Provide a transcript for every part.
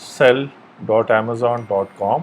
sell.amazon.com।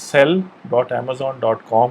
sell.amazon.com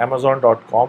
amazon.com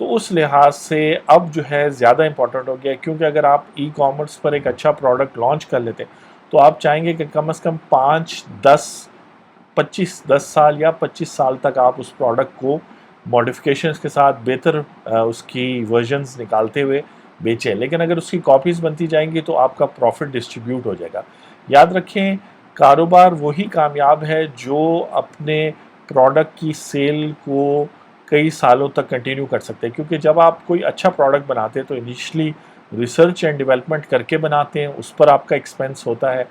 تو اس لحاظ سے اب جو ہے زیادہ امپورٹنٹ ہو گیا ہے، کیونکہ اگر آپ ای کامرس پر ایک اچھا پروڈکٹ لانچ کر لیتے تو آپ چاہیں گے کہ کم از کم 10 سال یا 25 سال تک آپ اس پروڈکٹ کو ماڈیفکیشنز کے ساتھ بہتر اس کی ورژنز نکالتے ہوئے بیچیں، لیکن اگر اس کی کاپیز بنتی جائیں گی تو آپ کا پروفٹ ڈسٹریبیوٹ ہو جائے گا۔ یاد رکھیں، کاروبار وہی کامیاب ہے جو اپنے پروڈکٹ کی سیل کو کئی سالوں تک کنٹینیو کر سکتے ہیں، کیونکہ جب آپ کوئی اچھا پروڈکٹ بناتے ہیں تو انیشلی ریسرچ اینڈ ڈیولپمنٹ کر کے بناتے ہیں، اس پر آپ کا ایکسپینس ہوتا ہے۔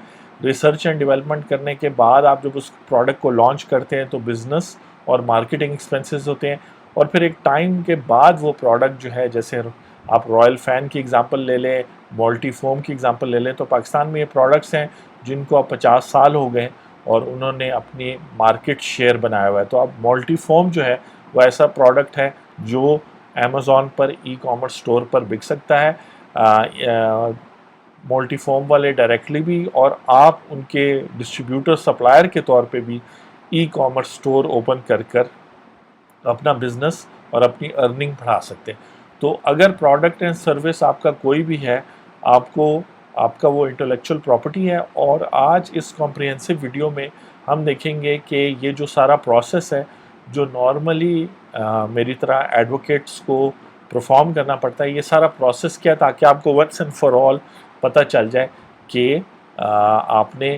ریسرچ اینڈ ڈیولپمنٹ کرنے کے بعد آپ جب اس پروڈکٹ کو لانچ کرتے ہیں تو بزنس اور مارکیٹنگ ایکسپینسز ہوتے ہیں، اور پھر ایک ٹائم کے بعد وہ پروڈکٹ جو ہے، جیسے آپ رائل فین کی ایگزامپل لے لیں، مولٹی فوم کی ایگزامپل لے لیں، تو پاکستان میں یہ پروڈکٹس ہیں جن کو اب 50 سال ہو گئے اور انہوں نے اپنی مارکیٹ شیئر بنایا ہوا ہے۔ تو اب مولٹی فوم جو ہے وہ ایسا پروڈکٹ ہے جو امیزون پر ای کامرس سٹور پر بک سکتا ہے، مولٹی فوم والے ڈائریکٹلی بھی، اور آپ ان کے ڈسٹریبیوٹر سپلائر کے طور پہ بھی ای کامرس سٹور اوپن کر کر اپنا بزنس اور اپنی ارننگ بڑھا سکتے ہیں۔ تو اگر پروڈکٹ اینڈ سروس آپ کا کوئی بھی ہے، آپ کا وہ انٹلیکچوئل پراپرٹی ہے۔ اور آج اس کمپریہنسو ویڈیو میں ہم دیکھیں گے کہ یہ جو سارا پروسیس ہے جو نارملی میری طرح ایڈوکیٹس کو پرفارم کرنا پڑتا ہے، یہ سارا پروسیس کیا ہے، تاکہ آپ کو ونس اینڈ فار آل پتہ چل جائے کہ آپ نے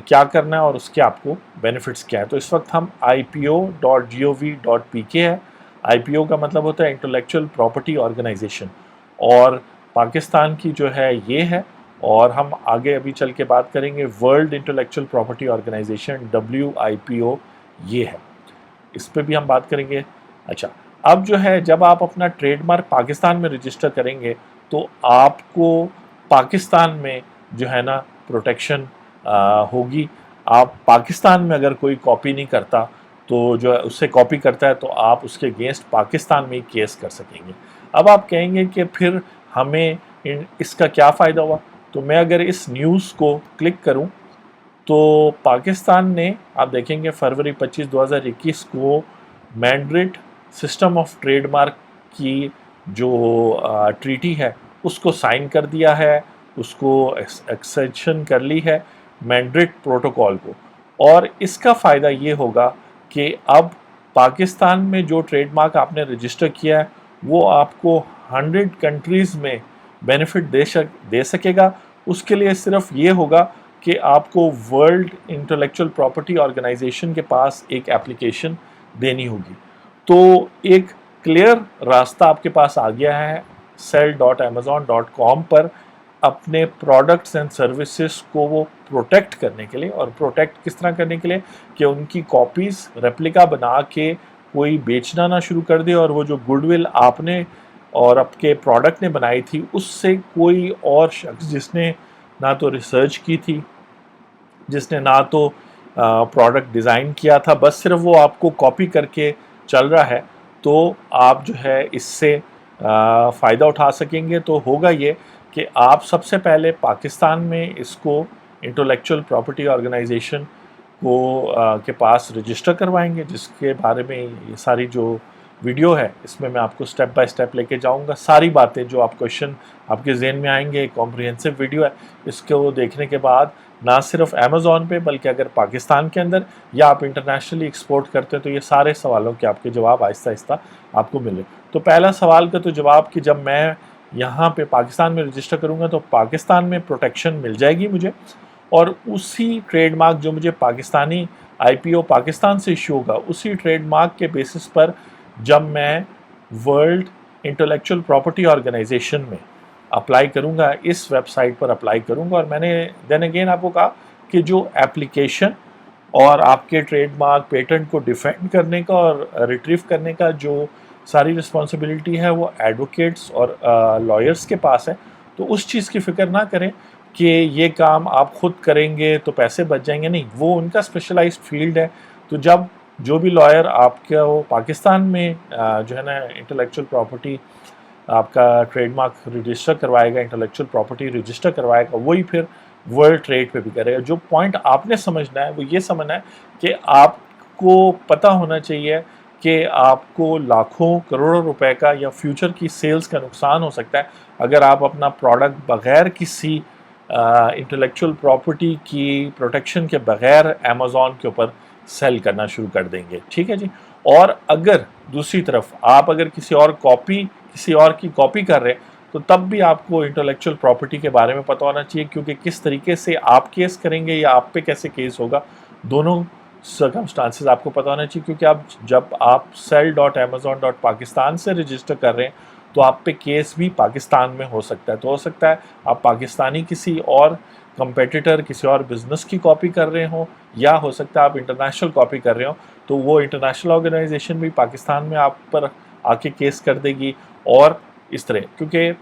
کیا کرنا ہے اور اس کے آپ کو بینیفٹس کیا ہے۔ تو اس وقت ہم ipo.gov.pk ہے۔ IPO کا مطلب ہوتا ہے انٹلیکچوئل پراپرٹی آرگنائزیشن، اور پاکستان کی جو ہے یہ ہے، اور ہم آگے ابھی چل کے بات کریں گے world intellectual property organization WIPO یہ ہے، اس پہ بھی ہم بات کریں گے۔ اچھا، اب جو ہے جب آپ اپنا ٹریڈ مارک پاکستان میں رجسٹر کریں گے تو آپ کو پاکستان میں جو ہے نا پروٹیکشن ہوگی۔ آپ پاکستان میں اگر کوئی کاپی نہیں کرتا تو جو ہے اس سے کاپی کرتا ہے تو آپ اس کے اگینسٹ پاکستان میں ہی کیس کر سکیں گے۔ اب آپ کہیں گے کہ پھر ہمیں اس کا کیا فائدہ ہوا؟ تو میں اگر اس نیوز کو کلک کروں تو پاکستان نے، آپ دیکھیں گے فروری 25 2021 کو مینڈرٹ سسٹم آف ٹریڈ مارک کی جو ٹریٹی ہے اس کو سائن کر دیا ہے، اس کو ایکسٹینشن کر لی ہے مینڈرٹ پروٹوکول کو۔ اور اس کا فائدہ یہ ہوگا کہ اب پاکستان میں جو ٹریڈ مارک آپ نے رجسٹر کیا ہے وہ آپ کو 100 کنٹریز میں بینیفٹ دے سکے گا۔ اس کے لیے صرف یہ ہوگا کہ آپ کو ورلڈ انٹلیکچوئل پراپرٹی آرگنائزیشن کے پاس ایک اپلیکیشن دینی ہوگی۔ تو ایک کلیئر راستہ آپ کے پاس آ گیا ہے sell.amazon.com پر اپنے پروڈکٹس اینڈ سروسز کو وہ پروٹیکٹ کرنے کے لیے، اور پروٹیکٹ کس طرح کرنے کے لیے کہ ان کی کاپیز ریپلیکا بنا کے کوئی بیچنا نہ شروع کر دے، اور وہ جو گڈ ول آپ نے اور آپ کے پروڈکٹ نے بنائی تھی اس سے کوئی اور شخص جس نے نہ تو ریسرچ کی تھی، جس نے نہ تو پروڈکٹ ڈیزائن کیا تھا، بس صرف وہ آپ کو کاپی کر کے چل رہا ہے، تو آپ جو ہے اس سے فائدہ اٹھا سکیں گے۔ تو ہوگا یہ کہ آپ سب سے پہلے پاکستان میں اس کو انٹلیکچوئل پراپرٹی آرگنائزیشن کو کے پاس رجسٹر کروائیں گے، جس کے بارے میں یہ ساری جو ویڈیو ہے اس میں آپ کو سٹیپ بائی سٹیپ لے کے جاؤں گا۔ ساری باتیں جو آپ کویشچن آپ کے ذہن میں آئیں گے، ایک کمپریہنسو ویڈیو ہے، اس کو دیکھنے کے بعد نہ صرف امیزون پہ بلکہ اگر پاکستان کے اندر یا آپ انٹرنیشنلی ایکسپورٹ کرتے ہیں تو یہ سارے سوالوں کے آپ کے جواب آہستہ آہستہ آپ کو ملے۔ تو پہلا سوال کا تو جواب کہ جب میں یہاں پہ پاکستان میں رجسٹر کروں گا تو پاکستان میں پروٹیکشن مل جائے گی مجھے، اور اسی ٹریڈ مارک جو مجھے پاکستانی IPO پاکستان سے ایشو ہوگا، اسی ٹریڈ مارک کے بیسس پر جب میں ورلڈ انٹلیکچوئل پراپرٹی آرگنائزیشن میں اپلائی کروں گا، اس ویب سائٹ پر اپلائی کروں گا، اور میں نے دین اگین آپ کو کہا کہ جو ایپلیکیشن اور آپ کے ٹریڈ مارک پیٹنٹ کو ڈیفینڈ کرنے کا اور ریٹریو کرنے کا جو ساری رسپانسبلٹی ہے وہ ایڈوکیٹس اور لائرس کے پاس ہے۔ تو اس چیز کی فکر نہ کریں کہ یہ کام آپ خود کریں گے تو پیسے بچ جائیں گے، نہیں، وہ ان کا اسپیشلائزڈ فیلڈ ہے۔ تو جب جو بھی لائر آپ کا پاکستان میں جو ہے نا انٹلیکچوئل پراپرٹی آپ کا ٹریڈ مارک رجسٹر کروائے گا، انٹلیکچوئل پراپرٹی رجسٹر کروائے گا، وہی پھر ورلڈ ٹریڈ پہ بھی کرے گا۔ جو پوائنٹ آپ نے سمجھنا ہے وہ یہ سمجھنا ہے کہ آپ کو پتہ ہونا چاہیے کہ آپ کو لاکھوں کروڑوں روپے کا یا فیوچر کی سیلز کا نقصان ہو سکتا ہے اگر آپ اپنا پروڈکٹ بغیر کسی انٹلیکچوئل پراپرٹی کی پروٹیکشن کے بغیر امیزون کے اوپر سیل کرنا شروع کر دیں گے. ٹھیک ہے جی. اور اگر دوسری طرف آپ اگر کسی اور کی کاپی کر رہے ہیں تو تب بھی آپ کو انٹلیکچوئل پراپرٹی کے بارے میں پتہ ہونا چاہیے, کیونکہ کس طریقے سے آپ کیس کریں گے یا آپ پہ کیسے کیس ہوگا, دونوں سرکمسٹانسز آپ کو پتہ ہونا چاہیے. کیونکہ جب آپ sell.amazon.pakistan سے رجسٹر کر رہے ہیں تو آپ پہ کیس بھی پاکستان میں ہو سکتا ہے. تو ہو سکتا ہے آپ پاکستانی کسی اور کمپیٹیٹر کسی اور بزنس کی کاپی کر رہے ہوں, یا ہو سکتا ہے آپ انٹرنیشنل کاپی کر رہے ہوں, تو وہ انٹرنیشنل آرگنائزیشن بھی پاکستان میں آپ پر آ کے کیس کر دے گی. اور اس طرح کیونکہ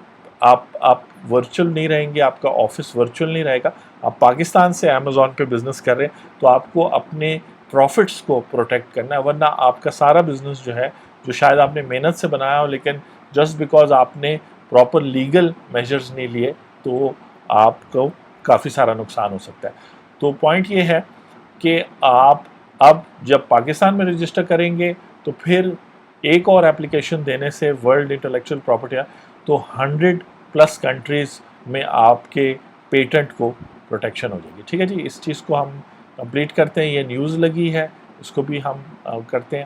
آپ ورچوئل نہیں رہیں گے, آپ کا آفس ورچوئل نہیں رہے گا, آپ پاکستان سے امیزون پہ بزنس کر رہے ہیں, تو آپ کو اپنے پروفٹس کو پروٹیکٹ کرنا ہے. ورنہ آپ کا سارا بزنس جو ہے, جو شاید آپ نے محنت سے بنایا ہو, لیکن جسٹ بیکاز آپ نے پراپر لیگل میجرز نہیں لیے تو آپ کو کافی سارا نقصان ہو سکتا ہے. تو پوائنٹ یہ ہے کہ آپ اب جب پاکستان میں رجسٹر کریں گے تو پھر ایک اور اپلیکیشن دینے سے ورلڈ انٹلیکچوئل پراپرٹی تو 100+ کنٹریز میں آپ کے پیٹنٹ کو پروٹیکشن ہو جائے گی. ٹھیک ہے جی. اس چیز کو ہم کمپلیٹ کرتے ہیں, یہ نیوز لگی ہے, اس کو بھی ہم کرتے ہیں.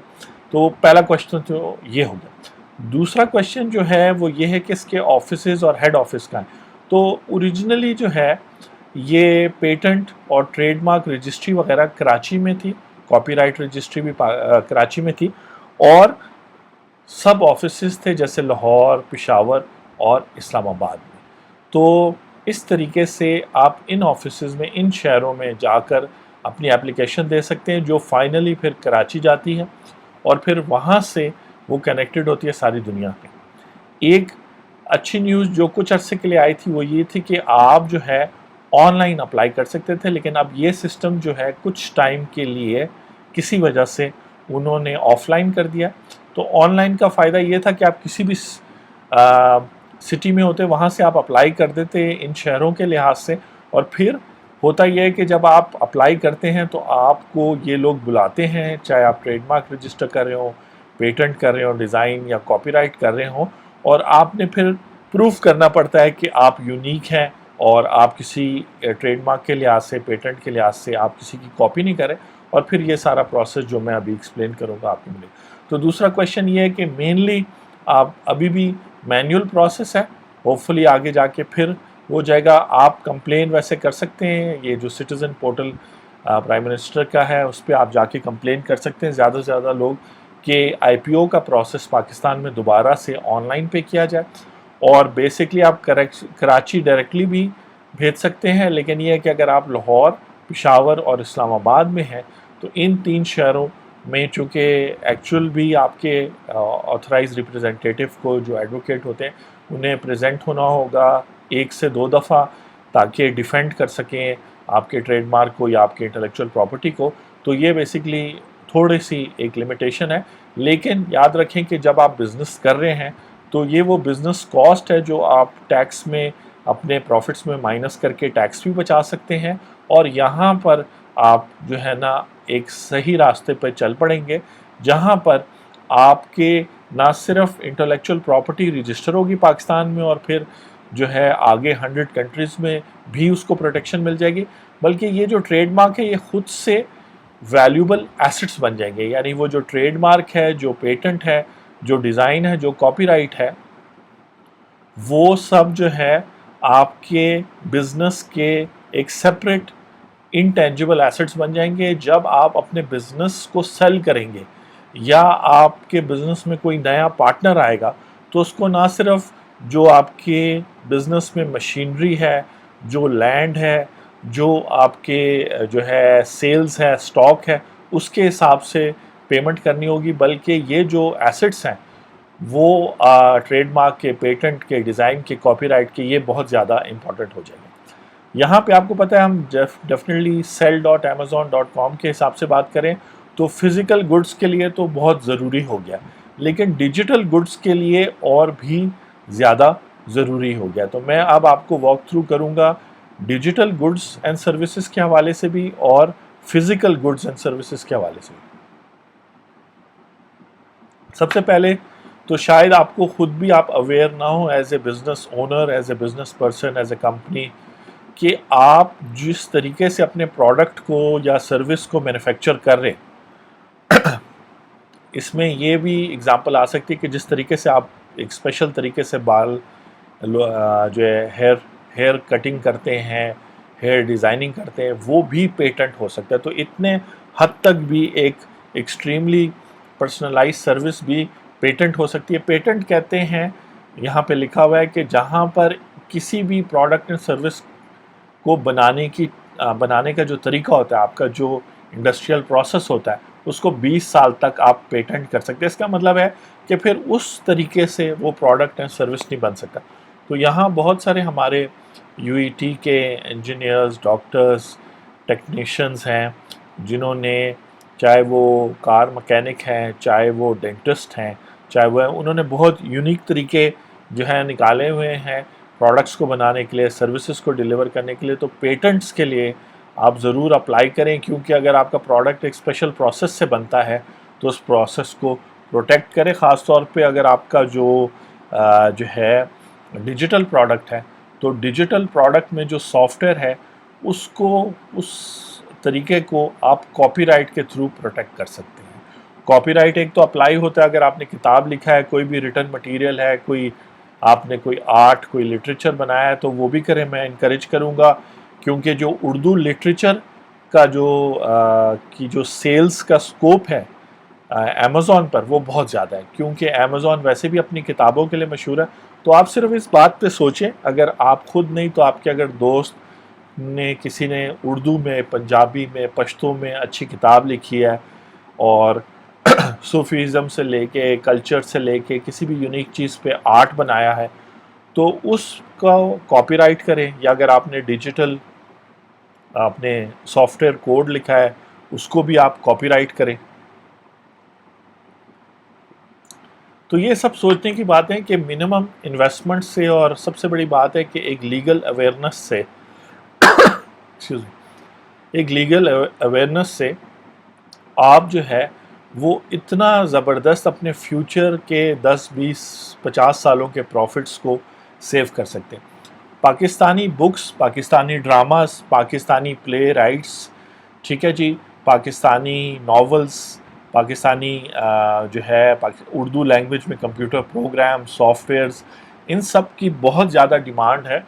تو پہلا کوشچن تو یہ ہو گیا. دوسرا کوشچن جو ہے وہ یہ ہے کہ اس کے آفیسز اور ہیڈ آفس کا ہے. تو اوریجنلی جو ہے یہ پیٹنٹ اور ٹریڈ مارک رجسٹری وغیرہ کراچی میں تھی, کاپی رائٹ رجسٹری بھی کراچی میں تھی, اور سب آفیسز تھے جیسے لاہور, پشاور اور اسلام آباد میں. تو اس طریقے سے آپ ان آفیسز میں, ان شہروں میں جا کر اپنی اپلیکیشن دے سکتے ہیں, جو فائنلی پھر کراچی جاتی ہے اور پھر وہاں سے وہ کنیکٹڈ ہوتی ہے ساری دنیا پہ. ایک اچھی نیوز جو کچھ عرصے کے لیے آئی تھی وہ یہ تھی کہ آپ جو ہے آن لائن اپلائی کر سکتے تھے, لیکن اب یہ سسٹم جو ہے کچھ ٹائم کے لیے کسی وجہ سے انہوں نے آف لائن کر دیا. تو آن لائن کا فائدہ یہ تھا کہ آپ کسی بھی سٹی میں ہوتے وہاں سے آپ اپلائی کر دیتے ان شہروں کے لحاظ سے, اور پھر ہوتا یہ ہے کہ جب آپ اپلائی کرتے ہیں تو آپ کو یہ لوگ بلاتے ہیں, چاہے آپ ٹریڈ مارک رجسٹر کر رہے ہوں, پیٹنٹ کر رہے ہوں, ڈیزائن یا کاپی رائٹ کر رہے ہوں, اور آپ نے پھر پروف کرنا پڑتا ہے کہ آپ یونیک ہیں اور آپ کسی ٹریڈ مارک کے لحاظ سے, پیٹنٹ کے لحاظ سے آپ کسی کی کاپی نہیں کریں, اور پھر یہ سارا پروسیس جو میں ابھی ایکسپلین کروں گا آپ کو ملے. تو دوسرا کویشچن یہ ہے کہ مینلی آپ ابھی بھی مینول پروسیس ہے, ہوپ فلی آگے جا کے پھر ہو جائے گا. آپ کمپلین ویسے کر سکتے ہیں, یہ جو سٹیزن پورٹل پرائم منسٹر کا ہے اس پہ آپ جا کے کمپلین کر سکتے ہیں زیادہ سے زیادہ لوگ, کہ آئی پی او کا پروسیس پاکستان میں دوبارہ سے آن لائن پہ کیا جائے. اور بیسکلی آپ کراچی ڈائریکٹلی بھی بھیج سکتے ہیں, لیکن یہ ہے کہ اگر آپ لاہور, پشاور اور اسلام آباد میں ہیں تو ان 3 شہروں میں چونکہ ایکچوئل بھی آپ کے آتھرائز ریپرزنٹیٹیو کو جو ایڈوکیٹ ہوتے ہیں انہیں پریزنٹ ہونا ہوگا 1 سے 2 دفعہ, تاکہ ڈیفینڈ کر سکیں آپ کے ٹریڈ مارک کو یا آپ کے انٹلیکچوئل پراپرٹی کو. تو یہ بیسکلی تھوڑی سی ایک لمیٹیشن ہے, لیکن یاد رکھیں کہ جب آپ بزنس کر رہے ہیں تو یہ وہ بزنس کاسٹ ہے جو آپ ٹیکس میں اپنے پروفٹس میں مائنس کر کے ٹیکس بھی بچا سکتے ہیں, اور یہاں پر آپ جو ہے نا ایک صحیح راستے پہ چل پڑیں گے, جہاں پر آپ کے نہ صرف انٹلیکچوئل پراپرٹی رجسٹر ہوگی پاکستان میں اور پھر جو ہے آگے 100 کنٹریز میں بھی اس کو پروٹیکشن مل جائے گی, بلکہ یہ جو ٹریڈ مارک ہے یہ خود سے ویلیوبل ایسٹس بن جائیں گے. یعنی وہ جو ٹریڈ مارک ہے, جو پیٹنٹ ہے, جو ڈیزائن ہے, جو کاپی رائٹ ہے, وہ سب جو ہے آپ کے بزنس کے ایک سیپریٹ انٹینجیبل ایسٹس بن جائیں گے. جب آپ اپنے بزنس کو سیل کریں گے یا آپ کے بزنس میں کوئی نیا پارٹنر آئے گا تو اس کو نہ صرف جو آپ کے بزنس میں مشینری ہے, جو لینڈ ہے, جو آپ کے جو ہے سیلز ہے, سٹاک ہے, اس کے حساب سے پیمنٹ کرنی ہوگی, بلکہ یہ جو ایسٹس ہیں وہ ٹریڈ مارک کے, پیٹنٹ کے, ڈیزائن کے, کاپی رائٹ کے, یہ بہت زیادہ امپورٹنٹ ہو جائیں گے. یہاں پہ آپ کو پتہ ہے ہم ڈیفینیٹلی sell.amazon.com کے حساب سے بات کریں تو فزیکل گڈس کے لیے تو بہت ضروری ہو گیا, لیکن ڈیجیٹل گڈس کے لیے اور بھی زیادہ ضروری ہو گیا. تو میں اب آپ کو واک تھرو کروں گا ڈیجیٹل گڈس اینڈ سروسز کے حوالے سے بھی اور فزیکل گڈس اینڈ سروسز کے حوالے سے بھی. سب سے پہلے تو شاید آپ کو خود بھی آپ اویئر نہ ہو as a business owner, as a business person, as a company, کہ آپ جس طریقے سے اپنے پروڈکٹ کو یا سروس کو مینوفیکچر کر رہے ہیں، اس میں یہ بھی اگزامپل آ سکتی ہے کہ جس طریقے سے آپ ایک اسپیشل طریقے سے بال جو ہے ہیئر کٹنگ کرتے ہیں، ہیئر ڈیزائننگ کرتے ہیں، وہ بھی پیٹنٹ ہو سکتا ہے. تو اتنے حد تک بھی ایک ایکسٹریملی پرسنلائز سروس بھی پیٹنٹ ہو سکتی ہے. پیٹنٹ کہتے ہیں، یہاں پہ لکھا ہوا ہے کہ جہاں پر کسی بھی پروڈکٹ یا سروس کو بنانے کا جو طریقہ ہوتا ہے، آپ کا جو انڈسٹریل پروسیس ہوتا ہے، اس کو 20 سال تک آپ پیٹنٹ کر سکتے ہیں. اس کا مطلب ہے کہ پھر اس طریقے سے وہ پروڈکٹ یا سروس نہیں بن سکتا. تو یہاں بہت سارے ہمارے یو ای ٹی کے انجینئرز، ڈاکٹرز، ٹیکنیشینز ہیں، جنہوں نے، چاہے وہ کار مکینک ہیں، چاہے وہ ڈینٹسٹ ہیں، چاہے وہ انہوں نے بہت یونیک طریقے جو ہیں نکالے ہوئے ہیں پروڈکٹس کو بنانے کے لیے، سروسز کو ڈیلیور کرنے کے لیے. تو پیٹنٹس کے لیے آپ ضرور اپلائی کریں، کیونکہ اگر آپ کا پروڈکٹ ایک اسپیشل پروسیس سے بنتا ہے تو اس پروسیس کو پروٹیکٹ کریں. خاص طور پہ اگر آپ کا جو ہے ڈیجیٹل پروڈکٹ ہے، تو ڈیجیٹل پروڈکٹ میں جو سافٹ ویئر ہے اس کو، اس طریقے کو آپ کاپی رائٹ کے تھرو پروٹیکٹ کر سکتے ہیں. کاپی رائٹ ایک تو اپلائی ہوتا ہے اگر آپ نے کتاب لکھا ہے، کوئی بھی ریٹن مٹیریل ہے، کوئی آپ نے کوئی آرٹ، کوئی لٹریچر بنایا ہے، تو وہ بھی کریں. میں انکریج کروں گا، کیونکہ جو اردو لٹریچر کا جو سیلز کا سکوپ ہے امیزون پر، وہ بہت زیادہ ہے، کیونکہ امیزون ویسے بھی اپنی کتابوں کے لیے مشہور ہے. تو آپ صرف اس بات پہ سوچیں، اگر آپ خود نہیں تو آپ کے اگر دوست نے، کسی نے اردو میں، پنجابی میں، پشتو میں اچھی کتاب لکھی ہے، اور صوفیزم سے لے کے، کلچر سے لے کے کسی بھی یونیک چیز پہ آرٹ بنایا ہے، تو اس کا کاپی رائٹ کریں. یا اگر آپ نے ڈیجیٹل، آپ نے سافٹ ویئر کوڈ لکھا ہے، اس کو بھی آپ کاپی رائٹ کریں. تو یہ سب سوچنے کی بات ہے کہ منیمم انویسٹمنٹ سے، اور سب سے بڑی بات ہے کہ ایک لیگل اویئرنس سے ایک لیگل اویئرنس سے آپ جو ہے وہ اتنا زبردست اپنے فیوچر کے 10، 20، 50 سالوں کے پروفٹس کو سیو کر سکتے ہیں. پاکستانی بکس، پاکستانی ڈراماز، پاکستانی پلے رائٹس، ٹھیک ہے جی، پاکستانی ناولز، پاکستانی جو ہے اردو لینگویج میں کمپیوٹر پروگرام، سافٹ ویئرز، ان سب کی بہت زیادہ ڈیمانڈ ہے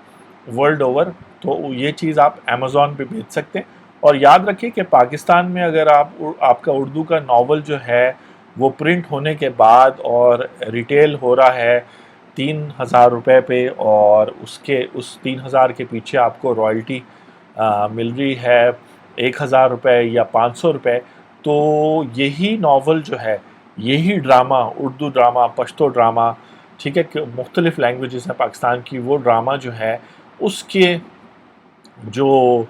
ورلڈ اوور. تو یہ چیز آپ امیزون پہ بیچ سکتے ہیں. اور یاد رکھیں کہ پاکستان میں اگر آپ کا اردو کا ناول جو ہے وہ پرنٹ ہونے کے بعد اور ریٹیل ہو رہا ہے 3,000 روپے پہ، اور اس 3,000 کے پیچھے آپ کو رائلٹی مل رہی ہے 1,000 روپے یا 500 روپے، تو یہی ناول جو ہے، یہی drama, Urdu drama, Pashto drama, ٹھیک ہے، کہ مختلف لینگویجز ہیں پاکستان کی، وہ ڈرامہ جو ہے اس کے جو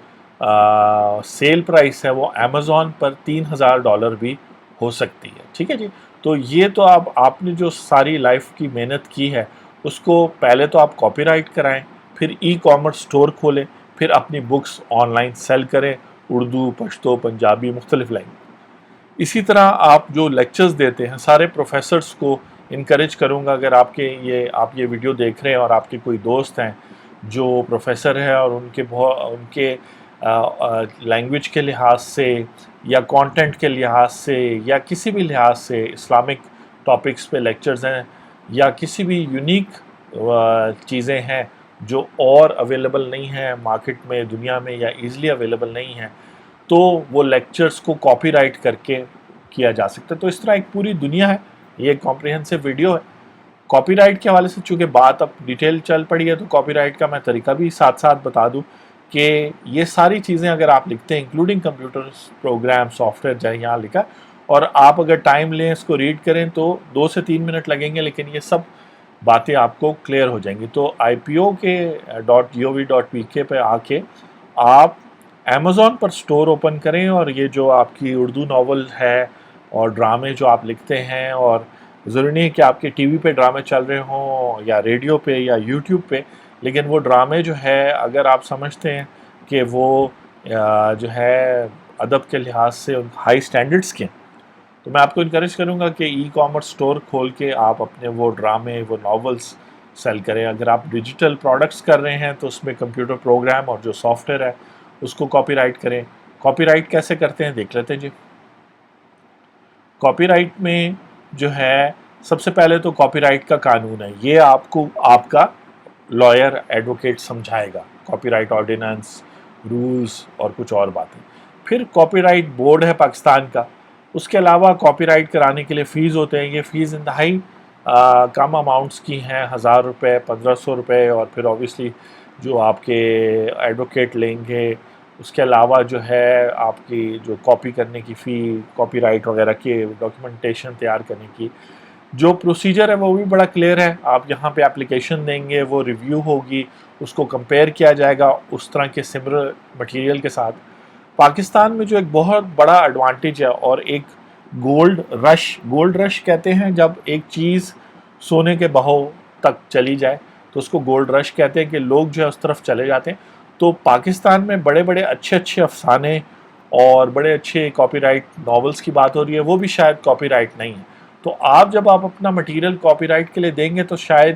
سیل پرائس ہے وہ امیزون پر $3,000 بھی ہو سکتی ہے. ٹھیک ہے جی. تو یہ تو آپ نے جو ساری لائف کی محنت کی ہے، اس کو پہلے تو آپ کاپی رائٹ کرائیں، پھر ای کامرس سٹور کھولیں، پھر اپنی بکس آن لائن سیل کریں، اردو، پشتو، پنجابی، مختلف لینگویج. اسی طرح آپ جو لیکچرز دیتے ہیں، سارے پروفیسرز کو انکریج کروں گا، اگر آپ یہ ویڈیو دیکھ رہے ہیں اور آپ کے کوئی دوست ہیں جو پروفیسر ہے، اور ان کے لینگویج کے لحاظ سے یا کانٹینٹ کے لحاظ سے یا کسی بھی لحاظ سے اسلامک ٹاپکس پہ لیکچرز ہیں، یا کسی بھی یونیک چیزیں ہیں جو اور اویلیبل نہیں ہیں مارکیٹ میں، دنیا میں، یا ایزلی اویلیبل نہیں ہیں، تو وہ لیکچرز کو کاپی رائٹ کر کے کیا جا سکتا ہے. تو اس طرح ایک پوری دنیا ہے. یہ ایک کمپریہنسو ویڈیو ہے. کاپی رائٹ کے حوالے سے چونکہ بات اب ڈیٹیل چل پڑی ہے، تو کاپی رائٹ کا میں طریقہ بھی ساتھ ساتھ بتا دوں کہ یہ ساری چیزیں اگر آپ لکھتے ہیں، including computer program, soft where, جہاں یہاں لکھا، اور آپ اگر ٹائم لیں اس کو ریڈ کریں تو 2 سے 3 منٹ لگیں گے، لیکن یہ سب باتیں آپ کو کلیئر ہو جائیں گی. تو IPO کے .gov.pk پہ آ کے آپ امیزون پر سٹور اوپن کریں، اور یہ جو آپ کی اردو ناول ہے اور ڈرامے جو آپ لکھتے ہیں، اور ضروری نہیں ہے کہ آپ کے ٹی وی پہ ڈرامے چل رہے ہوں یا ریڈیو پہ یا یوٹیوب پہ، لیکن وہ ڈرامے جو ہے اگر آپ سمجھتے ہیں کہ وہ جو ہے ادب کے لحاظ سے ہائی سٹینڈرڈز کے ہیں، تو میں آپ کو انکریج کروں گا کہ ای کامرس سٹور کھول کے آپ اپنے وہ ڈرامے، وہ ناولز سیل کریں. اگر آپ ڈیجیٹل پروڈکٹس کر رہے ہیں تو اس میں کمپیوٹر پروگرام اور جو سافٹ ویئر ہے اس کو کاپی رائٹ کریں. کاپی رائٹ کیسے کرتے ہیں دیکھ لیتے ہیں جی. کاپی رائٹ میں جو ہے سب سے پہلے تو کاپی رائٹ کا قانون ہے، یہ آپ کو آپ کا لائر ایڈوکیٹ سمجھائے گا. کاپی رائٹ آرڈیننس، رولز اور کچھ اور باتیں. پھر کاپی رائٹ بورڈ ہے پاکستان کا. اس کے علاوہ کاپی رائٹ کرانے کے لیے فیس ہوتے ہیں. یہ فیس انتہائی کم اماؤنٹس کی ہیں، 1000 روپے، 1500 روپے، اور پھر اوبیسلی جو آپ کے ایڈوکیٹ لیں گے. اس کے علاوہ جو ہے آپ کی جو کاپی کرنے کی فی، کاپی رائٹ وغیرہ کے ڈاکیومنٹیشن تیار کرنے کی جو پروسیجر ہے وہ بھی بڑا کلیئر ہے. آپ یہاں پہ اپلیکیشن دیں گے، وہ ریویو ہوگی، اس کو کمپیئر کیا جائے گا اس طرح کے سملر مٹیریل کے ساتھ. پاکستان میں جو ایک بہت بڑا ایڈوانٹیج ہے اور ایک گولڈ رش کہتے ہیں جب ایک چیز سونے کے بہو تک چلی جائے تو اس کو گولڈ رش کہتے ہیں کہ لوگ جو ہے اس طرف چلے جاتے ہیں. تو پاکستان میں بڑے بڑے اچھے افسانے اور بڑے اچھے کاپی رائٹ ناولز کی بات ہو رہی ہے، وہ بھی شاید کاپی رائٹ نہیں ہے. تو جب آپ اپنا مٹیریل کاپی رائٹ کے لیے دیں گے تو شاید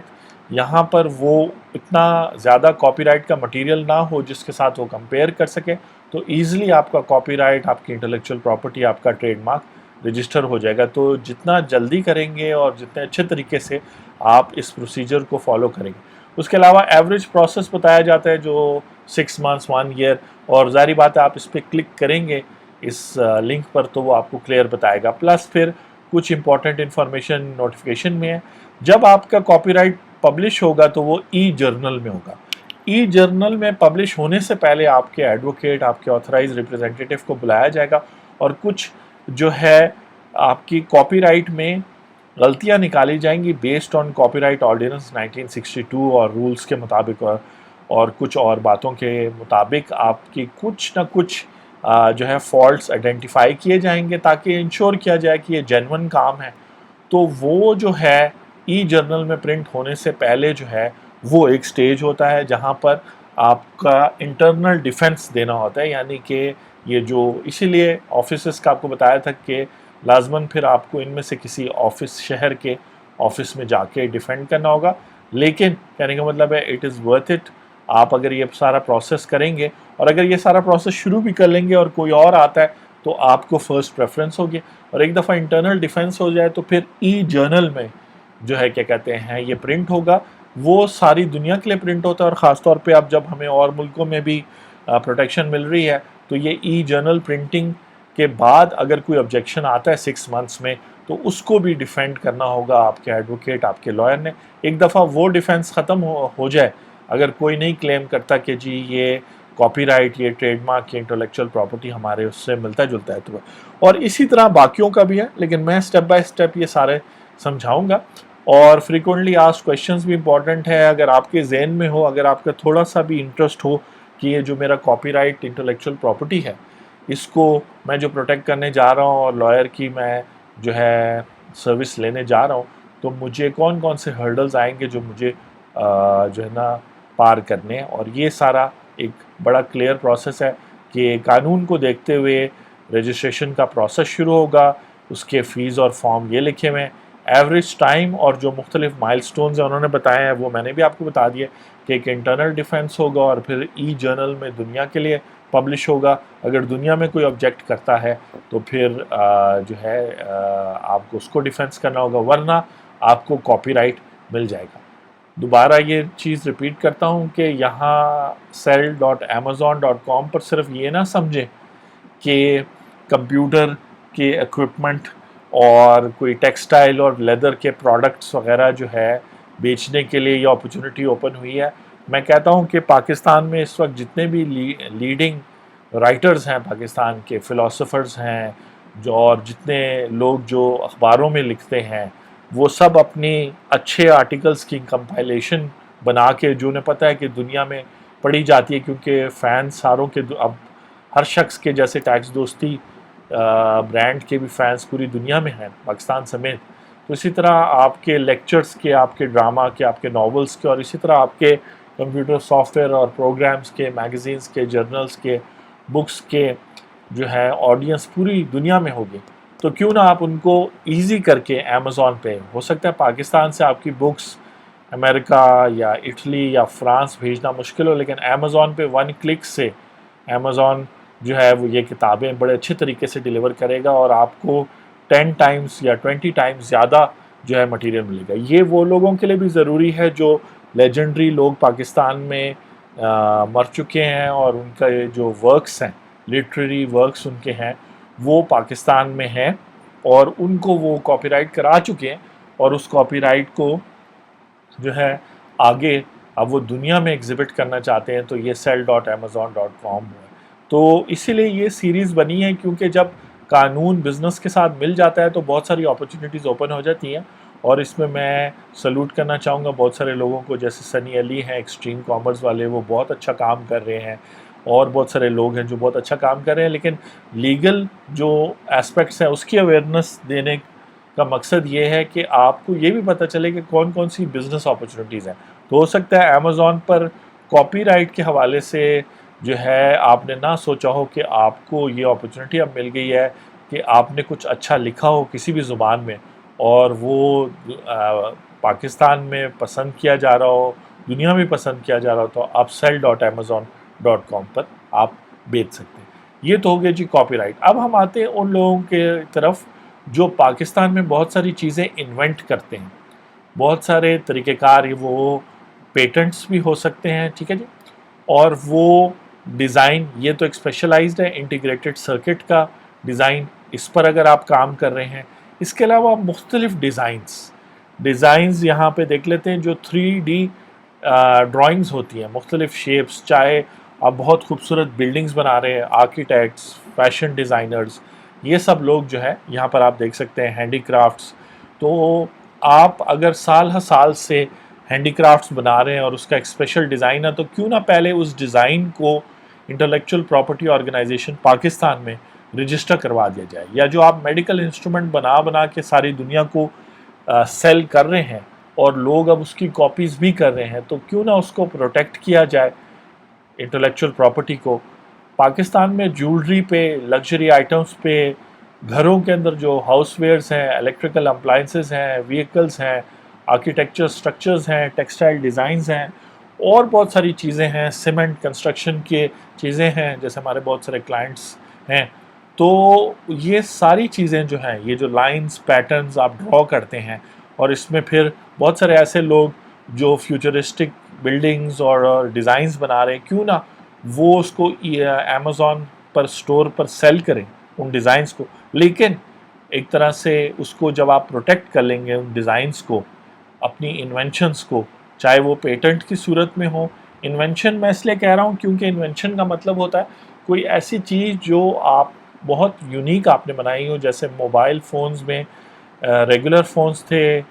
یہاں پر وہ اتنا زیادہ کاپی رائٹ کا مٹیریل نہ ہو جس کے ساتھ وہ کمپیئر کر سکے. تو ایزلی آپ کا کاپی رائٹ، آپ کی انٹلیکچوئل پراپرٹی، آپ کا ٹریڈ مارک رجسٹر ہو جائے گا. تو جتنا جلدی کریں گے اور جتنے اچھے طریقے سے آپ اس پروسیجر کو فالو کریں گے. اس کے علاوہ ایوریج پروسیس بتایا جاتا ہے جو 6 months 1 year، اور ظاہری بات ہے آپ اس پہ کلک کریں گے اس لنک پر تو وہ آپ کو کلیئر بتائے گا. پلس پھر کچھ امپورٹنٹ انفارمیشن نوٹیفیکیشن میں ہے. جب آپ کا کاپی رائٹ پبلش ہوگا تو وہ ای جرنل میں ہوگا. ای جرنل میں پبلش ہونے سے پہلے آپ کے ایڈوکیٹ، آپ کے آتھرائز ریپرزینٹیٹیو کو بلایا جائے گا اور کچھ جو ہے آپ کی کاپی رائٹ میں غلطیاں نکالی جائیں گی based on copy right ordinance 1962 اور رولز کے مطابق اور کچھ اور باتوں کے مطابق آپ کی کچھ نہ کچھ جو ہے فالٹس آئیڈینٹیفائی کیے جائیں گے تاکہ انشور کیا جائے کہ یہ جینون کام ہے. تو وہ جو ہے ای جرنل میں پرنٹ ہونے سے پہلے جو ہے وہ ایک سٹیج ہوتا ہے جہاں پر آپ کا انٹرنل ڈیفنس دینا ہوتا ہے. یعنی کہ یہ جو اسی لیے آفیسز کا آپ کو بتایا تھا کہ لازماً پھر آپ کو ان میں سے کسی آفس، شہر کے آفس میں جا کے ڈیفینڈ کرنا ہوگا. لیکن کہنے کا مطلب ہے اٹ از ورتھ اٹ. آپ اگر یہ سارا پروسیس کریں گے اور اگر یہ سارا پروسیس شروع بھی کر لیں گے اور کوئی اور آتا ہے تو آپ کو فرسٹ پریفرنس ہوگی. اور ایک دفعہ انٹرنل ڈیفنس ہو جائے تو پھر ای جرنل میں جو ہے کیا کہتے ہیں یہ پرنٹ ہوگا. وہ ساری دنیا کے لیے پرنٹ ہوتا ہے اور خاص طور پہ اب جب ہمیں اور ملکوں میں بھی پروٹیکشن مل رہی ہے تو یہ ای جرنل پرنٹنگ کے بعد اگر کوئی آبجیکشن آتا ہے 6 months میں تو اس کو بھی ڈیفینڈ کرنا ہوگا آپ کے ایڈوکیٹ، آپ کے لائر نے. ایک دفعہ وہ ڈیفینس ختم ہو جائے، اگر کوئی نہیں کلیم کرتا کہ جی یہ کاپی رائٹ، یہ ٹریڈ مارک، یہ انٹلیکچوئل پراپرٹی ہمارے اس سے ملتا جلتا ہے تو. اور اسی طرح باقیوں کا بھی ہے لیکن میں سٹیپ بائی سٹیپ یہ سارے سمجھاؤں گا. اور فریکوینٹلی آسک کویشچنز بھی امپورٹنٹ ہے. اگر آپ کے ذہن میں ہو، اگر آپ کا تھوڑا سا بھی انٹرسٹ ہو کہ یہ جو میرا کاپی رائٹ انٹلیکچوئل پراپرٹی ہے اس کو میں جو پروٹیکٹ کرنے جا رہا ہوں اور لائر کی میں جو ہے سروس لینے جا رہا ہوں تو مجھے کون کون سے ہرڈلز آئیں گے جو مجھے جو ہے نا پار کرنے ہیں. اور یہ سارا ایک بڑا کلیئر پروسیس ہے کہ قانون کو دیکھتے ہوئے رجسٹریشن کا پروسیس شروع ہوگا. اس کے فیس اور فارم یہ لکھے ہوئے ہیں. ایوریج ٹائم اور جو مختلف مائل سٹونز ہیں انہوں نے بتائے ہیں وہ میں نے بھی آپ کو بتا دیا کہ ایک انٹرنل ڈیفنس ہوگا اور پھر ای جرنل میں دنیا کے لیے پبلش ہوگا. اگر دنیا میں کوئی آبجیکٹ کرتا ہے تو پھر جو ہے آپ کو اس کو ڈیفنس کرنا ہوگا ورنہ آپ کو کاپی رائٹ مل جائے گا. دوبارہ یہ چیز ریپیٹ کرتا ہوں کہ یہاں sell.amazon.com پر صرف یہ نہ سمجھیں کہ کمپیوٹر کے ایکوپمنٹ اور کوئی ٹیکسٹائل اور لیدر کے پروڈکٹس وغیرہ جو ہے بیچنے کے لیے یہ اپرچونٹی اوپن ہوئی ہے. میں کہتا ہوں کہ پاکستان میں اس وقت جتنے بھی لیڈنگ رائٹرز ہیں، پاکستان کے فلاسفرز ہیں اور جتنے لوگ جو اخباروں میں لکھتے ہیں وہ سب اپنی اچھے آرٹیکلز کی کمپائلیشن بنا کے جو انہیں پتہ ہے کہ دنیا میں پڑھی جاتی ہے کیونکہ فینس ساروں کے اب ہر شخص کے جیسے ٹیکس دوستی برانڈ کے بھی فینس پوری دنیا میں ہیں پاکستان سمیت. تو اسی طرح آپ کے لیکچرز کے، آپ کے ڈرامہ کے، آپ کے ناولز کے اور اسی طرح آپ کے کمپیوٹر سافٹ ویئر اور پروگرامز کے، میگزینز کے، جرنلز کے، بکس کے جو ہے آڈینس پوری دنیا میں ہوگی. تو کیوں نہ آپ ان کو ایزی کر کے امیزون پہ، ہو سکتا ہے پاکستان سے آپ کی بکس امریکہ یا اٹلی یا فرانس بھیجنا مشکل ہو، لیکن امیزون پہ 1 کلک سے امیزون جو ہے وہ یہ کتابیں بڑے اچھے طریقے سے ڈیلیور کرے گا، اور آپ کو 10 ٹائمز یا 20 ٹائمز زیادہ جو ہے مٹیریل ملے گا۔ یہ وہ لوگوں کے لیے بھی ضروری ہے جو لیجنڈری لوگ پاکستان میں مر چکے ہیں، اور ان کا جو ورکس ہیں، لٹریری ورکس ان کے ہیں، وہ پاکستان میں ہیں، اور ان کو وہ کاپی رائٹ کرا چکے ہیں، اور اس کاپی رائٹ کو جو ہے آگے اب وہ دنیا میں ایگزیبٹ کرنا چاہتے ہیں، تو یہ sell.amazon.com ہے۔ تو اسی لیے یہ سیریز بنی ہے، کیونکہ جب قانون بزنس کے ساتھ مل جاتا ہے تو بہت ساری اپرچونیٹیز اوپن ہو جاتی ہیں، اور اس میں سلوٹ کرنا چاہوں گا بہت سارے لوگوں کو، جیسے سنی علی ہیں ایکسٹریم کامرس والے، وہ بہت اچھا کام کر رہے ہیں، اور بہت سارے لوگ ہیں جو بہت اچھا کام کر رہے ہیں، لیکن لیگل جو ایسپیکٹس ہیں اس کی اویئرنیس دینے کا مقصد یہ ہے کہ آپ کو یہ بھی پتہ چلے کہ کون کون سی بزنس اپرچونیٹیز ہیں۔ تو ہو سکتا ہے امیزون پر کاپی رائٹ کے حوالے سے جو ہے آپ نے نہ سوچا ہو کہ آپ کو یہ اپرچونیٹی اب مل گئی ہے کہ آپ نے کچھ اچھا لکھا ہو کسی بھی زبان میں، اور وہ پاکستان میں پسند کیا جا رہا ہو، دنیا میں پسند کیا جا رہا ہو، تو آپ sell.amazon.com پر آپ بیچ سکتے ہیں۔ یہ تو ہو گیا جی کاپی رائٹ۔ اب ہم آتے ہیں ان لوگوں کے طرف جو پاکستان میں بہت ساری چیزیں انوینٹ کرتے ہیں، بہت سارے طریقہ کار، وہ پیٹنٹس بھی ہو سکتے ہیں، ٹھیک ہے جی، اور وہ ڈیزائن، یہ تو ایک اسپیشلائزڈ ہے انٹیگریٹڈ سرکٹ کا ڈیزائن، اس پر اگر آپ کام کر رہے ہیں۔ اس کے علاوہ مختلف ڈیزائنز یہاں پہ دیکھ لیتے ہیں، جو 3D ڈرائنگز ہوتی ہیں، مختلف شیپس، چاہے آپ بہت خوبصورت بلڈنگز بنا رہے ہیں، آرکیٹیکٹس، فیشن ڈیزائنرز، یہ سب لوگ جو ہے یہاں پر آپ دیکھ سکتے ہیں، ہینڈی کرافٹس۔ تو آپ اگر سال ہر سال سے ہینڈی کرافٹس بنا رہے ہیں اور اس کا ایک اسپیشل ڈیزائن ہے، تو کیوں نہ پہلے اس ڈیزائن کو انٹلیکچوئل پراپرٹی آرگنائزیشن پاکستان میں رجسٹر کروا دیا جائے، یا جو آپ میڈیکل انسٹرومنٹ بنا کے ساری دنیا کو سیل کر رہے ہیں اور لوگ اب اس کی کاپیز بھی کر رہے ہیں، تو کیوں نہ اس کو پروٹیکٹ کیا جائے انٹلیکچوئل پراپرٹی کو۔ پاکستان میں جولری پہ، لگژری آئٹمس پہ، گھروں کے اندر جو ہاؤس ویئرز ہیں، الیکٹریکل اپلائنسز ہیں، وہیکلز ہیں، آرکیٹیکچر سٹرکچرز ہیں، ٹیکسٹائل ڈیزائنز ہیں، اور بہت ساری چیزیں ہیں، سیمنٹ کنسٹرکشن کے چیزیں ہیں، جیسے ہمارے بہت سارے کلائنٹس ہیں۔ تو یہ ساری چیزیں جو ہیں، یہ جو لائنز، پیٹرنز آپ ڈرا کرتے ہیں، اور اس میں پھر بہت سارے ایسے لوگ جو فیوچرسٹک بلڈنگز اور ڈیزائنز بنا رہے ہیں، کیوں نہ وہ اس کو امیزون پر اسٹور پر سیل کریں ان ڈیزائنز کو، لیکن ایک طرح سے اس کو جب آپ پروٹیکٹ کر لیں گے ان ڈیزائنز کو، اپنی انوینشنز کو، چاہے وہ پیٹنٹ کی صورت میں ہو۔ انوینشن میں اس لیے کہہ رہا ہوں کیونکہ انوینشن کا مطلب ہوتا ہے کوئی ایسی چیز جو آپ بہت یونیک آپ نے بنائی ہو، جیسے موبائل فونز میں ریگولر فونز تھے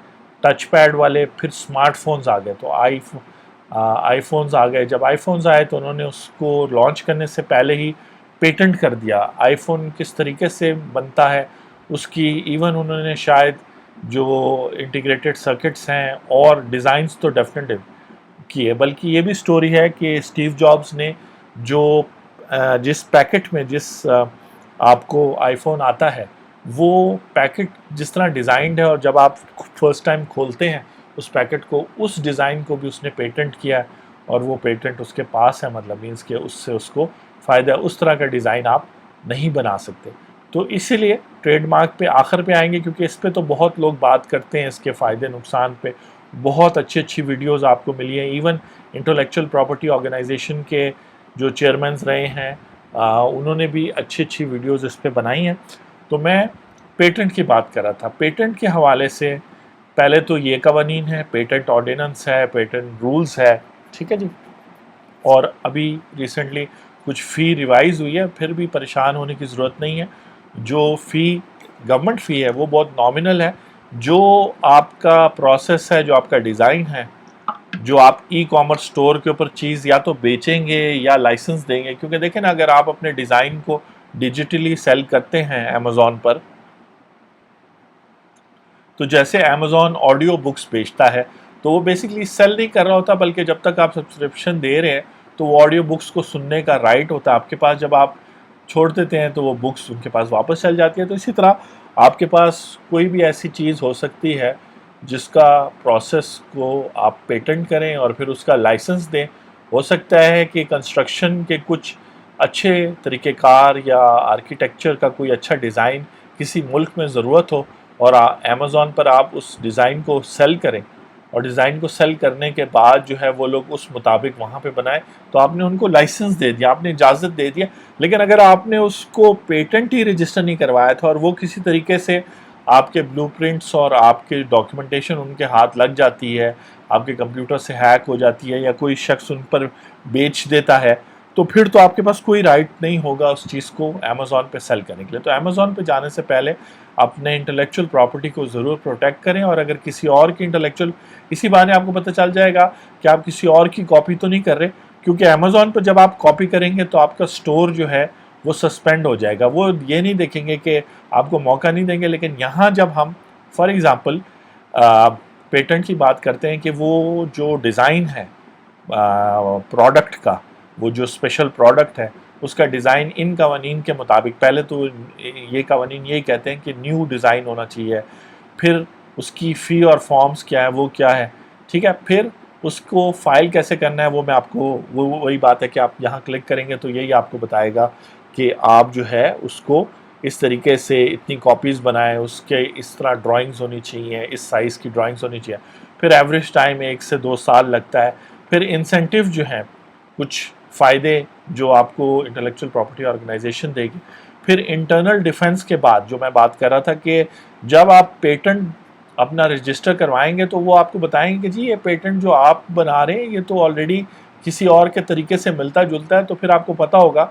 ٹچ پیڈ والے، پھر سمارٹ فونز آ گئے، تو آئی فونز آ گئے۔ جب آئی فونز آئے تو انہوں نے اس کو لانچ کرنے سے پہلے ہی پیٹنٹ کر دیا، آئی فون کس طریقے سے بنتا ہے اس کی، ایون انہوں نے شاید جو انٹیگریٹڈ سرکٹس ہیں اور ڈیزائنز تو ڈیفینیٹلی کیے، بلکہ یہ بھی سٹوری ہے کہ اسٹیو جابز نے جو جس پیکٹ میں جس آپ کو آئی فون آتا ہے، وہ پیکٹ جس طرح ڈیزائنڈ ہے، اور جب آپ فرسٹ ٹائم کھولتے ہیں اس پیکٹ کو، اس ڈیزائن کو بھی اس نے پیٹنٹ کیا ہے، اور وہ پیٹنٹ اس کے پاس ہے، مطلب مینس کہ اس سے اس کو فائدہ ہے، اس طرح کا ڈیزائن آپ نہیں بنا سکتے۔ تو اسی لیے ٹریڈ مارک پہ آخر پہ آئیں گے، کیونکہ اس پہ تو بہت لوگ بات کرتے ہیں، اس کے فائدے نقصان پہ بہت اچھی ویڈیوز آپ کو ملی ہیں، ایون انٹلیکچوئل پراپرٹی آرگنائزیشن کے جو چیئرمینز رہے ہیں انہوں نے بھی اچھی ویڈیوز اس پہ بنائی ہیں۔ تو میں پیٹنٹ کی بات کر رہا تھا۔ پیٹنٹ کے حوالے سے پہلے تو یہ قوانین ہے، پیٹنٹ آرڈیننس ہے، پیٹنٹ رولز ہے، ٹھیک ہے جی، اور ابھی ریسنٹلی کچھ فی ریوائز ہوئی ہے، پھر بھی پریشان ہونے کی ضرورت نہیں ہے۔ جو فی گورنمنٹ فی ہے وہ بہت نامنل ہے، جو آپ کا پروسیس ہے، جو آپ کا ڈیزائن ہے، جو آپ ای کامرس سٹور کے اوپر چیز یا تو بیچیں گے یا لائسنس دیں گے، کیونکہ دیکھیں نا اگر آپ اپنے ڈیزائن کو ڈیجیٹلی سیل کرتے ہیں امیزون پر، تو جیسے امیزون آڈیو بکس بیچتا ہے تو وہ بیسکلی سیل نہیں کر رہا ہوتا، بلکہ جب تک آپ سبسکرپشن دے رہے ہیں تو وہ آڈیو بکس کو سننے کا رائٹ ہوتا ہے آپ کے پاس۔ جب آپ چھوڑ دیتے ہیں تو وہ بکس ان کے پاس واپس چل جاتی ہے. تو اسی طرح آپ کے پاس کوئی بھی ایسی چیز ہو سکتی ہے جس کا پروسیس کو آپ پیٹنٹ کریں اور پھر اس کا لائسنس دیں. ہو سکتا ہے کہ کنسٹرکشن کے کچھ اچھے طریقہ کار یا آرکیٹیکچر کا کوئی اچھا ڈیزائن کسی ملک میں ضرورت ہو اور امیزون پر آپ اس ڈیزائن کو سیل کریں, اور ڈیزائن کو سیل کرنے کے بعد جو ہے وہ لوگ اس مطابق وہاں پہ بنائیں, تو آپ نے ان کو لائسنس دے دیا, آپ نے اجازت دے دیا. لیکن اگر آپ نے اس کو پیٹنٹ ہی رجسٹر نہیں کروایا تھا اور وہ کسی طریقے سے آپ کے بلو پرنٹس اور آپ کے ڈاکیومنٹیشن ان کے ہاتھ لگ جاتی ہے, آپ کے کمپیوٹر سے ہیک ہو جاتی ہے یا کوئی شخص ان پر بیچ دیتا ہے, تو پھر تو آپ کے پاس کوئی رائٹ نہیں ہوگا اس چیز کو امیزون پہ سیل کرنے کے لیے. تو امیزون پہ جانے سے پہلے اپنے انٹلیکچوئل پراپرٹی کو ضرور پروٹیکٹ کریں, اور اگر کسی اور کی انٹلیکچوئل, اسی بہانے آپ کو پتہ چل جائے گا کہ آپ کسی اور کی کاپی تو نہیں کر رہے, کیونکہ امیزون پہ جب آپ کاپی کریں گے تو آپ کا سٹور جو ہے وہ سسپینڈ ہو جائے گا. وہ یہ نہیں دیکھیں گے کہ آپ کو موقع نہیں دیں گے. لیکن یہاں جب ہم فار ایگزامپل پیٹنٹ کی بات کرتے ہیں کہ وہ جو ڈیزائن ہے پروڈکٹ کا, وہ جو اسپیشل پروڈکٹ ہے اس کا ڈیزائن ان قوانین کے مطابق, پہلے تو یہ قوانین یہی کہتے ہیں کہ نیو ڈیزائن ہونا چاہیے, پھر اس کی فی اور فارمز کیا ہے, وہ کیا ہے, ٹھیک ہے, پھر اس کو فائل کیسے کرنا ہے وہ میں آپ کو, وہی بات ہے کہ آپ یہاں کلک کریں گے تو یہی آپ کو بتائے گا کہ آپ جو ہے اس کو اس طریقے سے اتنی کاپیز بنائیں, اس کے اس طرح ڈرائنگز ہونی چاہیے, اس سائز کی ڈرائنگز ہونی چاہیے. پھر ایوریج ٹائم 1 سے 2 سال لگتا ہے. پھر انسینٹیو جو ہیں, کچھ فائدے جو آپ کو انٹلیکچوئل پراپرٹی آرگنائزیشن دے گی. پھر انٹرنل ڈیفنس کے بعد جو میں بات کر رہا تھا کہ جب آپ پیٹنٹ اپنا رجسٹر کروائیں گے تو وہ آپ کو بتائیں گے کہ جی یہ پیٹنٹ جو آپ بنا رہے ہیں یہ تو آلریڈی کسی اور کے طریقے سے ملتا جلتا ہے. تو پھر آپ کو پتہ ہوگا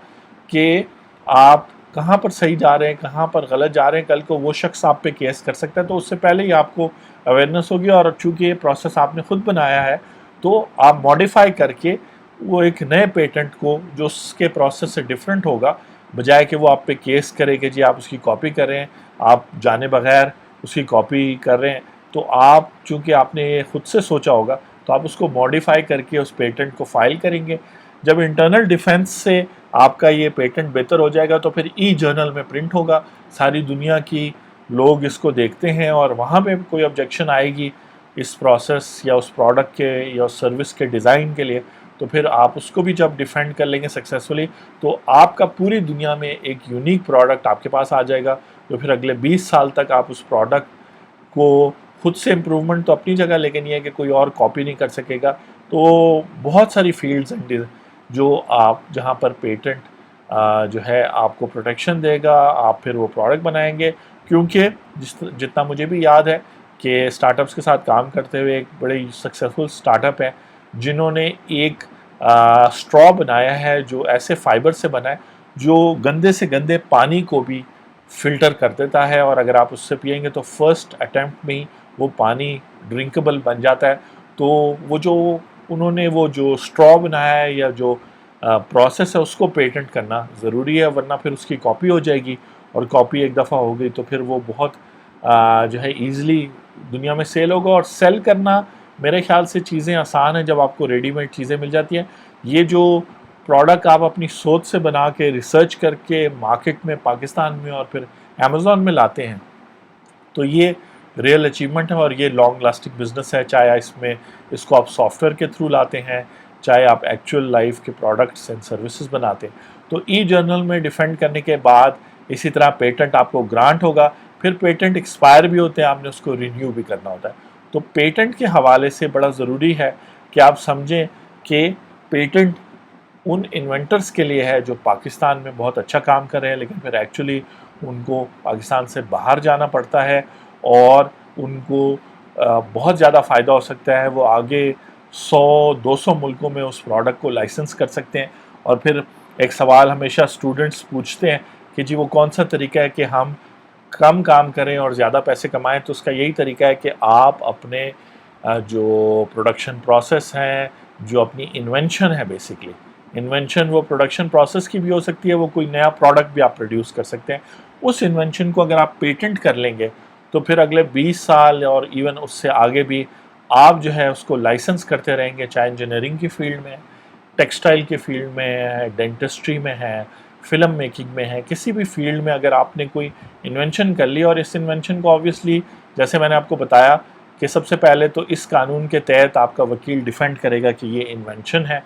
کہ آپ کہاں پر صحیح جا رہے ہیں, کہاں پر غلط جا رہے ہیں. کل کو وہ شخص آپ پہ کیس کر سکتا ہے, تو اس سے پہلے ہی آپ کو اویئرنیس ہوگی. اور چونکہ یہ پروسیس آپ نے خود بنایا ہے تو آپ ماڈیفائی کر کے وہ ایک نئے پیٹنٹ کو جو اس کے پروسیس سے ڈیفرنٹ ہوگا, بجائے کہ وہ آپ پہ کیس کرے کہ جی آپ اس کی کاپی کر رہے ہیں, آپ جانے بغیر اس کی کاپی کر رہے ہیں, تو آپ چونکہ آپ نے یہ خود سے سوچا ہوگا تو آپ اس کو ماڈیفائی کر کے اس پیٹنٹ کو فائل کریں گے. جب انٹرنل ڈیفنس سے آپ کا یہ پیٹنٹ بہتر ہو جائے گا تو پھر ای جرنل میں پرنٹ ہوگا, ساری دنیا کی لوگ اس کو دیکھتے ہیں, اور وہاں پہ کوئی آبجیکشن آئے گی اس پروسیس یا اس پروڈکٹ کے یا اس سروس کے ڈیزائن کے لیے, تو پھر آپ اس کو بھی جب ڈیفینڈ کر لیں گے سکسیسفلی تو آپ کا پوری دنیا میں ایک یونیک پروڈکٹ آپ کے پاس آ جائے گا. تو پھر اگلے 20 سال تک آپ اس پروڈکٹ کو خود سے امپروومنٹ تو اپنی جگہ, لیکن یہ ہے کہ کوئی اور کاپی نہیں کر سکے گا. تو بہت ساری فیلڈز ہیں جو آپ جہاں پر پیٹنٹ جو ہے آپ کو پروٹیکشن دے گا, آپ پھر وہ پروڈکٹ بنائیں گے. کیونکہ جتنا مجھے بھی یاد ہے کہ اسٹارٹ اپس کے ساتھ کام کرتے ہوئے ایک بڑی سکسیزفل اسٹارٹ اپ ہے جنہوں نے ایک اسٹرا بنایا ہے جو ایسے فائبر سے بنا ہے جو گندے سے گندے پانی کو بھی فلٹر کر دیتا ہے, اور اگر آپ اس سے پئیں گے تو فرسٹ اٹیمپٹ میں ہی وہ پانی ڈرنکبل بن جاتا ہے. تو وہ جو انہوں نے وہ جو اسٹرا بنایا ہے یا جو پروسیس ہے اس کو پیٹنٹ کرنا ضروری ہے, ورنہ پھر اس کی کاپی ہو جائے گی, اور کاپی ایک دفعہ ہو گئی تو پھر وہ بہت جو ہے ایزلی دنیا میں سیل ہوگا. اور سیل کرنا میرے خیال سے چیزیں آسان ہیں جب آپ کو ریڈی میڈ چیزیں مل جاتی ہیں. یہ جو پروڈکٹ آپ اپنی سوچ سے بنا کے ریسرچ کر کے مارکیٹ میں پاکستان میں اور پھر امیزون میں لاتے ہیں, تو یہ ریئل اچیومنٹ ہے اور یہ لانگ لاسٹنگ بزنس ہے. چاہے اس کو آپ سافٹ ویئر کے تھرو لاتے ہیں, چاہے آپ ایکچوئل لائف کے پروڈکٹس اینڈ سروسز بناتے ہیں. تو ای جرنل میں ڈیفینڈ کرنے کے بعد اسی طرح پیٹنٹ آپ کو گرانٹ ہوگا. پھر پیٹنٹ ایکسپائر بھی ہوتے ہیں, آپ نے اس کو رینیو بھی کرنا ہوتا ہے. تو پیٹنٹ کے حوالے سے بڑا ضروری ہے کہ آپ سمجھیں کہ پیٹنٹ ان انوینٹرز کے لیے ہے جو پاکستان میں بہت اچھا کام کر رہے ہیں, لیکن پھر ایکچولی ان کو پاکستان سے باہر جانا پڑتا ہے اور ان کو بہت زیادہ فائدہ ہو سکتا ہے. وہ آگے 100-200 ملکوں میں اس پروڈکٹ کو لائسنس کر سکتے ہیں. اور پھر ایک سوال ہمیشہ اسٹوڈنٹس پوچھتے ہیں کہ جی وہ کون سا طریقہ ہے کہ ہم کم کام کریں اور زیادہ پیسے کمائیں. تو اس کا یہی طریقہ ہے کہ آپ اپنے جو پروڈکشن پروسیس ہیں, جو اپنی انوینشن ہے, بیسکلی انوینشن وہ پروڈکشن پروسیس کی بھی ہو سکتی ہے, وہ کوئی نیا پروڈکٹ بھی آپ پروڈیوس کر سکتے ہیں. اس انوینشن کو اگر آپ پیٹنٹ کر لیں گے تو پھر اگلے 20 سال اور ایون اس سے آگے بھی آپ جو ہے اس کو لائسنس کرتے رہیں گے, چاہے انجینئرنگ کی فیلڈ میں, ٹیکسٹائل کی فیلڈ میں ہے, ڈینٹسٹری میں ہے, فلم میکنگ میں ہے، کسی بھی فیلڈ میں اگر آپ نے کوئی انوینشن کر لی، اور اس انوینشن کو آبویسلی جیسے میں نے آپ کو بتایا کہ سب سے پہلے تو اس قانون کے تحت آپ کا وکیل ڈیفینڈ کرے گا کہ یہ انوینشن ہے،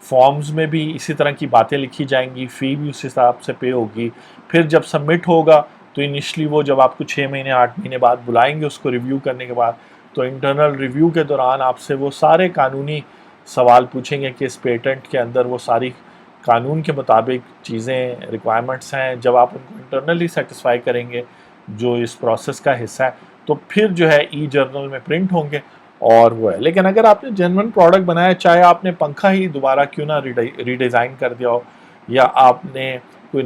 فارمز میں بھی اسی طرح کی باتیں لکھی جائیں گی، فی بھی اس حساب سے پے ہوگی، پھر جب سبمٹ ہوگا تو انیشلی وہ جب آپ کو 6 مہینے 8 مہینے بعد بلائیں گے اس کو ریویو کرنے کے بعد، تو انٹرنل ریویو کے دوران آپ سے وہ سارے قانونی سوال پوچھیں گے کہ اس پیٹنٹ کے اندر وہ ساری قانون کے مطابق چیزیں ریکوائرمنٹس ہیں، جب آپ ان کو انٹرنلی سیٹسفائی کریں گے جو اس پروسیس کا حصہ ہے تو پھر جو ہے ای جرنل میں پرنٹ ہوں گے اور وہ ہے۔ لیکن اگر آپ نے جینون پروڈکٹ بنایا، چاہے آپ نے پنکھا ہی دوبارہ کیوں نہ ریڈیزائن کر دیا ہو، یا آپ نے کوئی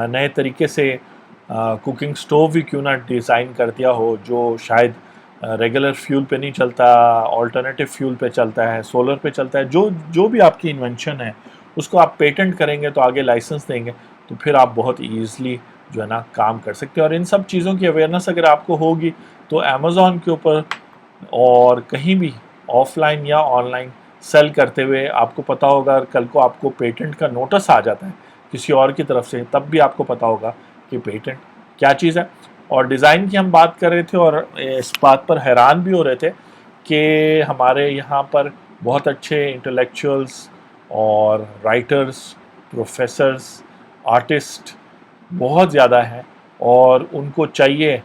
نئے طریقے سے کوکنگ سٹوو بھی کیوں نہ ڈیزائن کر دیا ہو جو شاید ریگولر فیول پہ نہیں چلتا، آلٹرنیٹیو فیول پہ چلتا ہے، سولر پہ چلتا ہے، جو بھی آپ کی انوینشن ہے اس کو آپ پیٹنٹ کریں گے تو آگے لائسنس دیں گے تو پھر آپ بہت ایزلی جو ہے نا کام کر سکتے ہیں۔ اور ان سب چیزوں کی اویئرنیس اگر آپ کو ہوگی تو امیزون کے اوپر اور کہیں بھی آف لائن یا آن لائن سیل کرتے ہوئے آپ کو پتہ ہوگا، کل کو آپ کو پیٹنٹ کا نوٹس آ جاتا ہے کسی اور کی طرف سے، تب بھی آپ کو پتہ ہوگا کہ پیٹنٹ کیا چیز ہے۔ اور ڈیزائن کی ہم بات کر رہے تھے اور اس بات پر حیران بھی ہو رہے تھے کہ ہمارے یہاں پر بہت اچھے انٹلیکچوئلس اور رائٹرز، پروفیسرز، آرٹسٹ بہت زیادہ ہیں، اور ان کو چاہیے،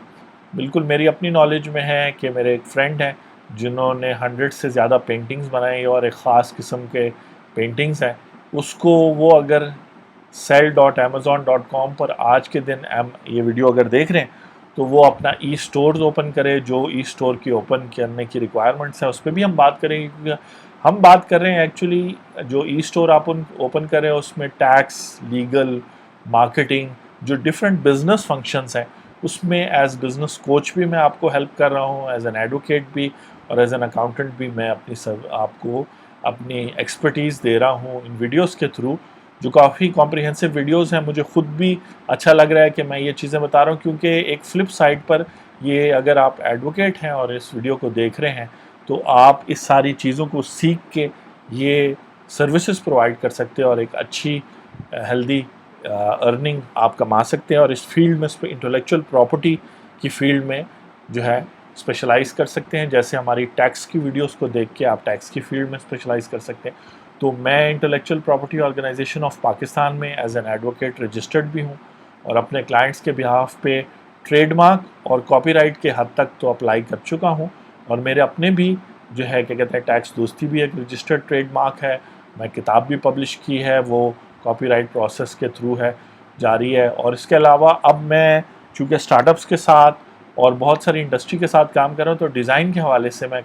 بالکل میری اپنی نالج میں ہے کہ میرے ایک فرینڈ ہیں جنہوں نے 100 سے زیادہ پینٹنگز بنائی اور ایک خاص قسم کے پینٹنگز ہیں، اس کو وہ اگر sell.amazon.com پر آج کے دن یہ ویڈیو اگر دیکھ رہے ہیں تو وہ اپنا ای سٹورز اوپن کرے، جو ای سٹور کی اوپن کرنے کی ریکوائرمنٹس ہیں اس پہ بھی ہم بات کریں گے، کیونکہ ہم بات کر رہے ہیں ایکچولی جو ای سٹور آپ اوپن کریں اس میں ٹیکس، لیگل، مارکیٹنگ، جو ڈفرینٹ بزنس فنکشنز ہیں اس میں ایز بزنس کوچ بھی میں آپ کو ہیلپ کر رہا ہوں، ایز این ایڈوکیٹ بھی اور ایز این اکاؤنٹنٹ بھی میں آپ کو اپنی ایکسپرٹیز دے رہا ہوں ان ویڈیوز کے تھرو، جو کافی کمپریہنسو ویڈیوز ہیں۔ مجھے خود بھی اچھا لگ رہا ہے کہ میں یہ چیزیں بتا رہا ہوں، کیونکہ ایک فلپ سائڈ پر یہ اگر آپ ایڈوکیٹ ہیں اور اس ویڈیو کو دیکھ رہے ہیں تو آپ اس ساری چیزوں کو سیکھ کے یہ سروسز پرووائڈ کر سکتے ہیں اور ایک اچھی ہیلدی ارننگ آپ کما سکتے ہیں، اور اس فیلڈ میں انٹلیکچوئل پراپرٹی کی فیلڈ میں جو ہے اسپیشلائز کر سکتے ہیں، جیسے ہماری ٹیکس کی ویڈیوز کو دیکھ کے آپ ٹیکس کی فیلڈ میں اسپیشلائز کر سکتے ہیں۔ تو میں intellectual property organization of Pakistan میں ایز این ایڈوکیٹ رجسٹرڈ بھی ہوں، اور اپنے کلائنٹس کے بہاف پہ ٹریڈ مارک اور کاپی رائٹ کے حد تک تو اپلائی کر چکا ہوں، اور میرے اپنے بھی جو ہے کیا کہتے ہیں ٹیکس دوستی بھی ایک رجسٹرڈ ٹریڈ مارک ہے، میں کتاب بھی پبلش کی ہے، وہ کاپی رائٹ پروسیس کے تھرو ہے، جاری ہے۔ اور اس کے علاوہ اب میں چونکہ اسٹارٹ اپس کے ساتھ اور بہت ساری انڈسٹری کے ساتھ کام کر رہا ہوں تو ڈیزائن کے حوالے سے میں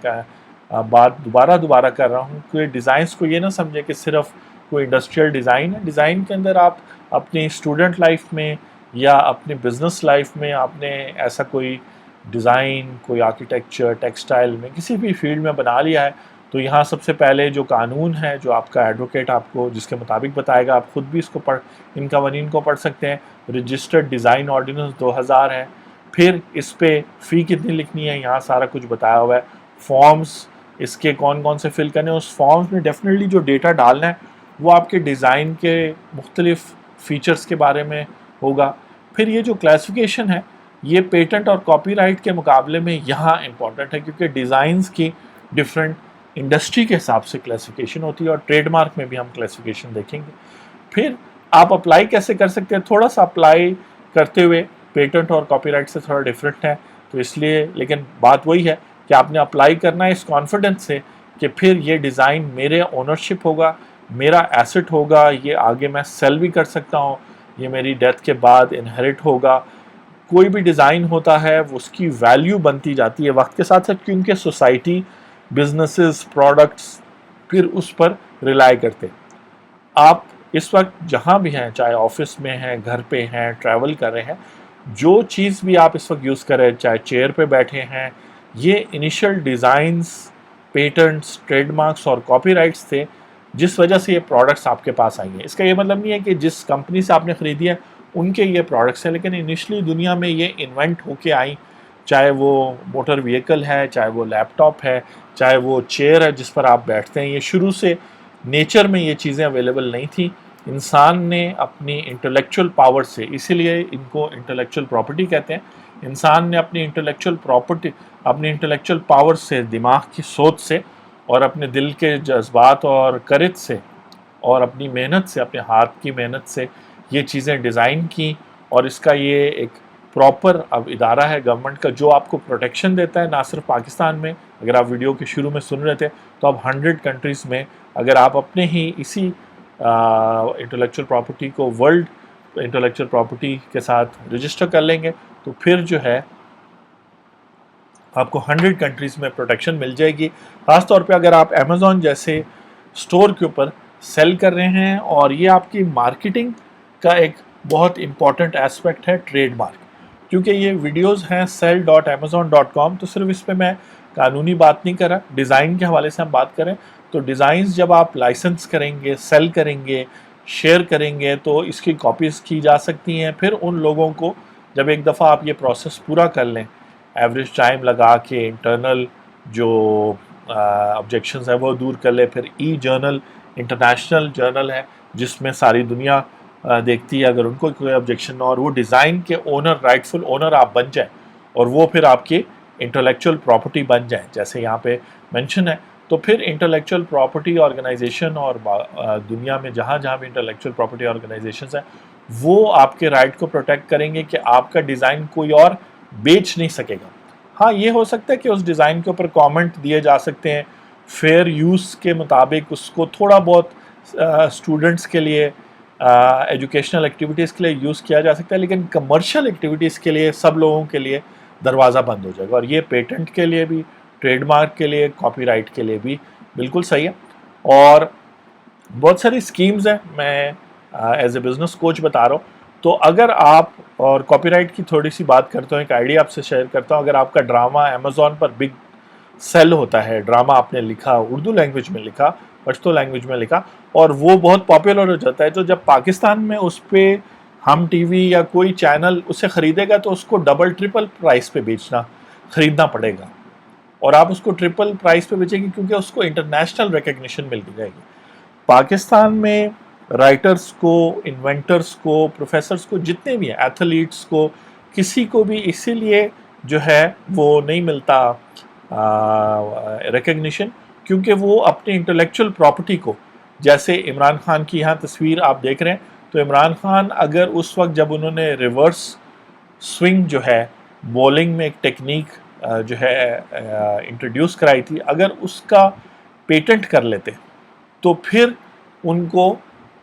بات دوبارہ کر رہا ہوں کہ ڈیزائنس کو یہ نہ سمجھے کہ صرف کوئی انڈسٹریل ڈیزائن ہے، ڈیزائن کے اندر آپ اپنی اسٹوڈنٹ لائف میں یا اپنی بزنس لائف میں آپ نے ایسا کوئی ڈیزائن، کوئی آرکیٹیکچر، ٹیکسٹائل میں کسی بھی فیلڈ میں بنا لیا ہے تو یہاں سب سے پہلے جو قانون ہے جو آپ کا ایڈوکیٹ آپ کو جس کے مطابق بتائے گا، آپ خود بھی اس کو ان قوانین کو پڑھ سکتے ہیں۔ رجسٹرڈ ڈیزائن آرڈیننس 2000 ہے، پھر اس پہ فی کتنی لکھنی ہے یہاں سارا کچھ بتایا ہوا ہے، فارمز اس کے کون سے فل کرنے ہیں، اس فارمز میں ڈیفینیٹلی جو ڈیٹا ڈالنا ہے وہ آپ کے ڈیزائن کے مختلف فیچرز کے بارے میں ہوگا۔ پھر یہ جو کلاسیفیکیشن ہے یہ پیٹنٹ اور کاپی رائٹ کے مقابلے میں یہاں امپورٹنٹ ہے، کیونکہ ڈیزائنز کی ڈفرینٹ انڈسٹری کے حساب سے کلاسیفیکیشن ہوتی ہے، اور ٹریڈ مارک میں بھی ہم کلاسیفیکیشن دیکھیں گے۔ پھر آپ اپلائی کیسے کر سکتے ہیں، تھوڑا سا اپلائی کرتے ہوئے پیٹنٹ اور کاپی رائٹ سے تھوڑا ڈفرینٹ ہے، تو اس لیے لیکن بات وہی ہے کہ آپ نے اپلائی کرنا ہے اس کانفیڈنس سے کہ پھر یہ ڈیزائن میرے اونرشپ ہوگا، میرا ایسٹ ہوگا، یہ آگے میں سیل بھی کر سکتا ہوں، یہ میری ڈیتھ کے بعد انہیرٹ ہوگا۔ کوئی بھی ڈیزائن ہوتا ہے اس کی ویلیو بنتی جاتی ہے وقت کے ساتھ ساتھ، کیونکہ سوسائٹی، بزنسز، پروڈکٹس پھر اس پر ریلائی کرتے۔ آپ اس وقت جہاں بھی ہیں، چاہے آفس میں ہیں، گھر پہ ہیں، ٹریول کر رہے ہیں، جو چیز بھی آپ اس وقت یوز کر رہے ہیں، چاہے چیئر پہ بیٹھے ہیں، یہ initial designs, patents, trademarks اور کاپی رائٹس تھے جس وجہ سے یہ پروڈکٹس آپ کے پاس آئی ہیں۔ اس کا یہ مطلب نہیں ہے کہ جس کمپنی سے آپ نے خریدی ہے ان کے یہ پروڈکٹس ہیں، لیکن انیشلی دنیا میں یہ انوینٹ ہو کے آئیں، چاہے وہ موٹر وہیکل ہے، چاہے وہ لیپ ٹاپ ہے، چاہے وہ چیئر ہے جس پر آپ بیٹھتے ہیں، یہ شروع سے نیچر میں یہ چیزیں اویلیبل نہیں تھیں، انسان نے اپنی انٹلیکچول پاور سے، اسی لیے ان کو انٹلیکچول پراپرٹی کہتے ہیں، انسان نے اپنی انٹلیکچول پاور سے، دماغ کی سوچ سے اور اپنے دل کے جذبات اور کرج سے اور اپنی محنت سے، اپنے ہاتھ کی محنت سے یہ چیزیں ڈیزائن کی، اور اس کا یہ ایک پراپر اب ادارہ ہے گورنمنٹ کا جو آپ کو پروٹیکشن دیتا ہے، نہ صرف پاکستان میں، اگر آپ ویڈیو کے شروع میں سن رہے تھے تو اب 100 کنٹریز میں اگر آپ اپنے ہی اسی انٹلیکچول پراپرٹی کو ورلڈ انٹلیکچول پراپرٹی کے ساتھ رجسٹر کر لیں گے تو پھر جو ہے آپ کو 100 کنٹریز میں پروٹیکشن مل جائے گی. خاص طور پہ اگر آپ امیزون جیسے اسٹور کے اوپر سیل کر رہے ہیں، اور یہ آپ کی مارکیٹنگ کا ایک بہت امپورٹنٹ ایسپیکٹ ہے ٹریڈ مارک، کیونکہ یہ ویڈیوز ہیں sell.amazon.com، تو صرف اس پہ میں قانونی بات نہیں کر رہا، ڈیزائن کے حوالے سے ہم بات کریں تو ڈیزائنز جب آپ لائسنس کریں گے، سیل کریں گے، شیئر کریں گے تو اس کی کاپیز کی جا سکتی ہیں. پھر ان لوگوں کو جب ایک دفعہ آپ یہ پروسیس پورا کر لیں، ایوریج ٹائم لگا کے انٹرنل جو آبجیکشنز ہیں وہ دور کر لیں، پھر ای جرنل انٹرنیشنل جرنل ہے جس میں ساری دنیا دیکھتی ہے، اگر ان کو کوئی آبجیکشن اور وہ ڈیزائن کے اونر، رائٹفل اونر آپ بن جائیں اور وہ پھر آپ کی انٹلیکچول پراپرٹی بن جائیں جیسے یہاں پہ مینشن ہے، تو پھر انٹلیکچول پراپرٹی آرگنائزیشن اور دنیا میں جہاں جہاں بھی انٹلیکچول پراپرٹی آرگنائزیشنز ہیں وہ آپ کے رائٹ کو پروٹیکٹ کریں گے کہ آپ کا ڈیزائن کوئی اور بیچ نہیں سکے گا. ہاں یہ ہو سکتا ہے کہ اس ڈیزائن کے اوپر کامنٹ دیے جا سکتے ہیں، فیئر یوز کے مطابق اس کو تھوڑا بہت اسٹوڈنٹس کے لیے، ایجوکیشنل ایکٹیویٹیز کے لیے یوز کیا جا سکتا ہے، لیکن کمرشل ایکٹیویٹیز کے لیے سب لوگوں کے لیے دروازہ بند ہو جائے گا. اور یہ پیٹنٹ کے لیے بھی، ٹریڈ مارک کے لیے، کاپی رائٹ کے لیے بھی بالکل صحیح ہے. اور بہت ساری اسکیمز ہیں، میں ایز اے بزنس کوچ بتا رہا ہوں. تو اگر آپ، اور کاپی رائٹ کی تھوڑی سی بات کرتا ہوں، ایک آئیڈیا آپ سے شیئر کرتا ہوں. اگر آپ کا ڈرامہ امیزون پر بگ سیل ہوتا ہے، ڈرامہ آپ نے لکھا، اردو لینگویج میں لکھا، پشتو لینگویج میں لکھا، اور وہ بہت پاپولر ہو جاتا ہے، تو جب پاکستان میں اس پہ ہم ٹی وی یا کوئی چینل اسے خریدے گا تو اس کو ڈبل ٹرپل پرائس پہ خریدنا پڑے گا، اور آپ اس کو ٹرپل پرائس پہ بیچیں گے کیونکہ اس کو انٹرنیشنل ریکگنیشن مل جائے گی. پاکستان میں رائٹرز کو، انوینٹرز کو، پروفیسرز کو، جتنے بھی ہیں، ایتھلیٹس کو، کسی کو بھی اسی لیے جو ہے وہ نہیں ملتا ریکگنیشن کیونکہ وہ اپنی انٹلیکچول پراپرٹی کو، جیسے عمران خان کی یہاں تصویر آپ دیکھ رہے ہیں، تو عمران خان اگر اس وقت جب انہوں نے ریورس سوئنگ جو ہے بولنگ میں ایک ٹیکنیک جو ہے انٹروڈیوس کرائی تھی، اگر اس کا پیٹنٹ کر لیتے تو پھر ان کو،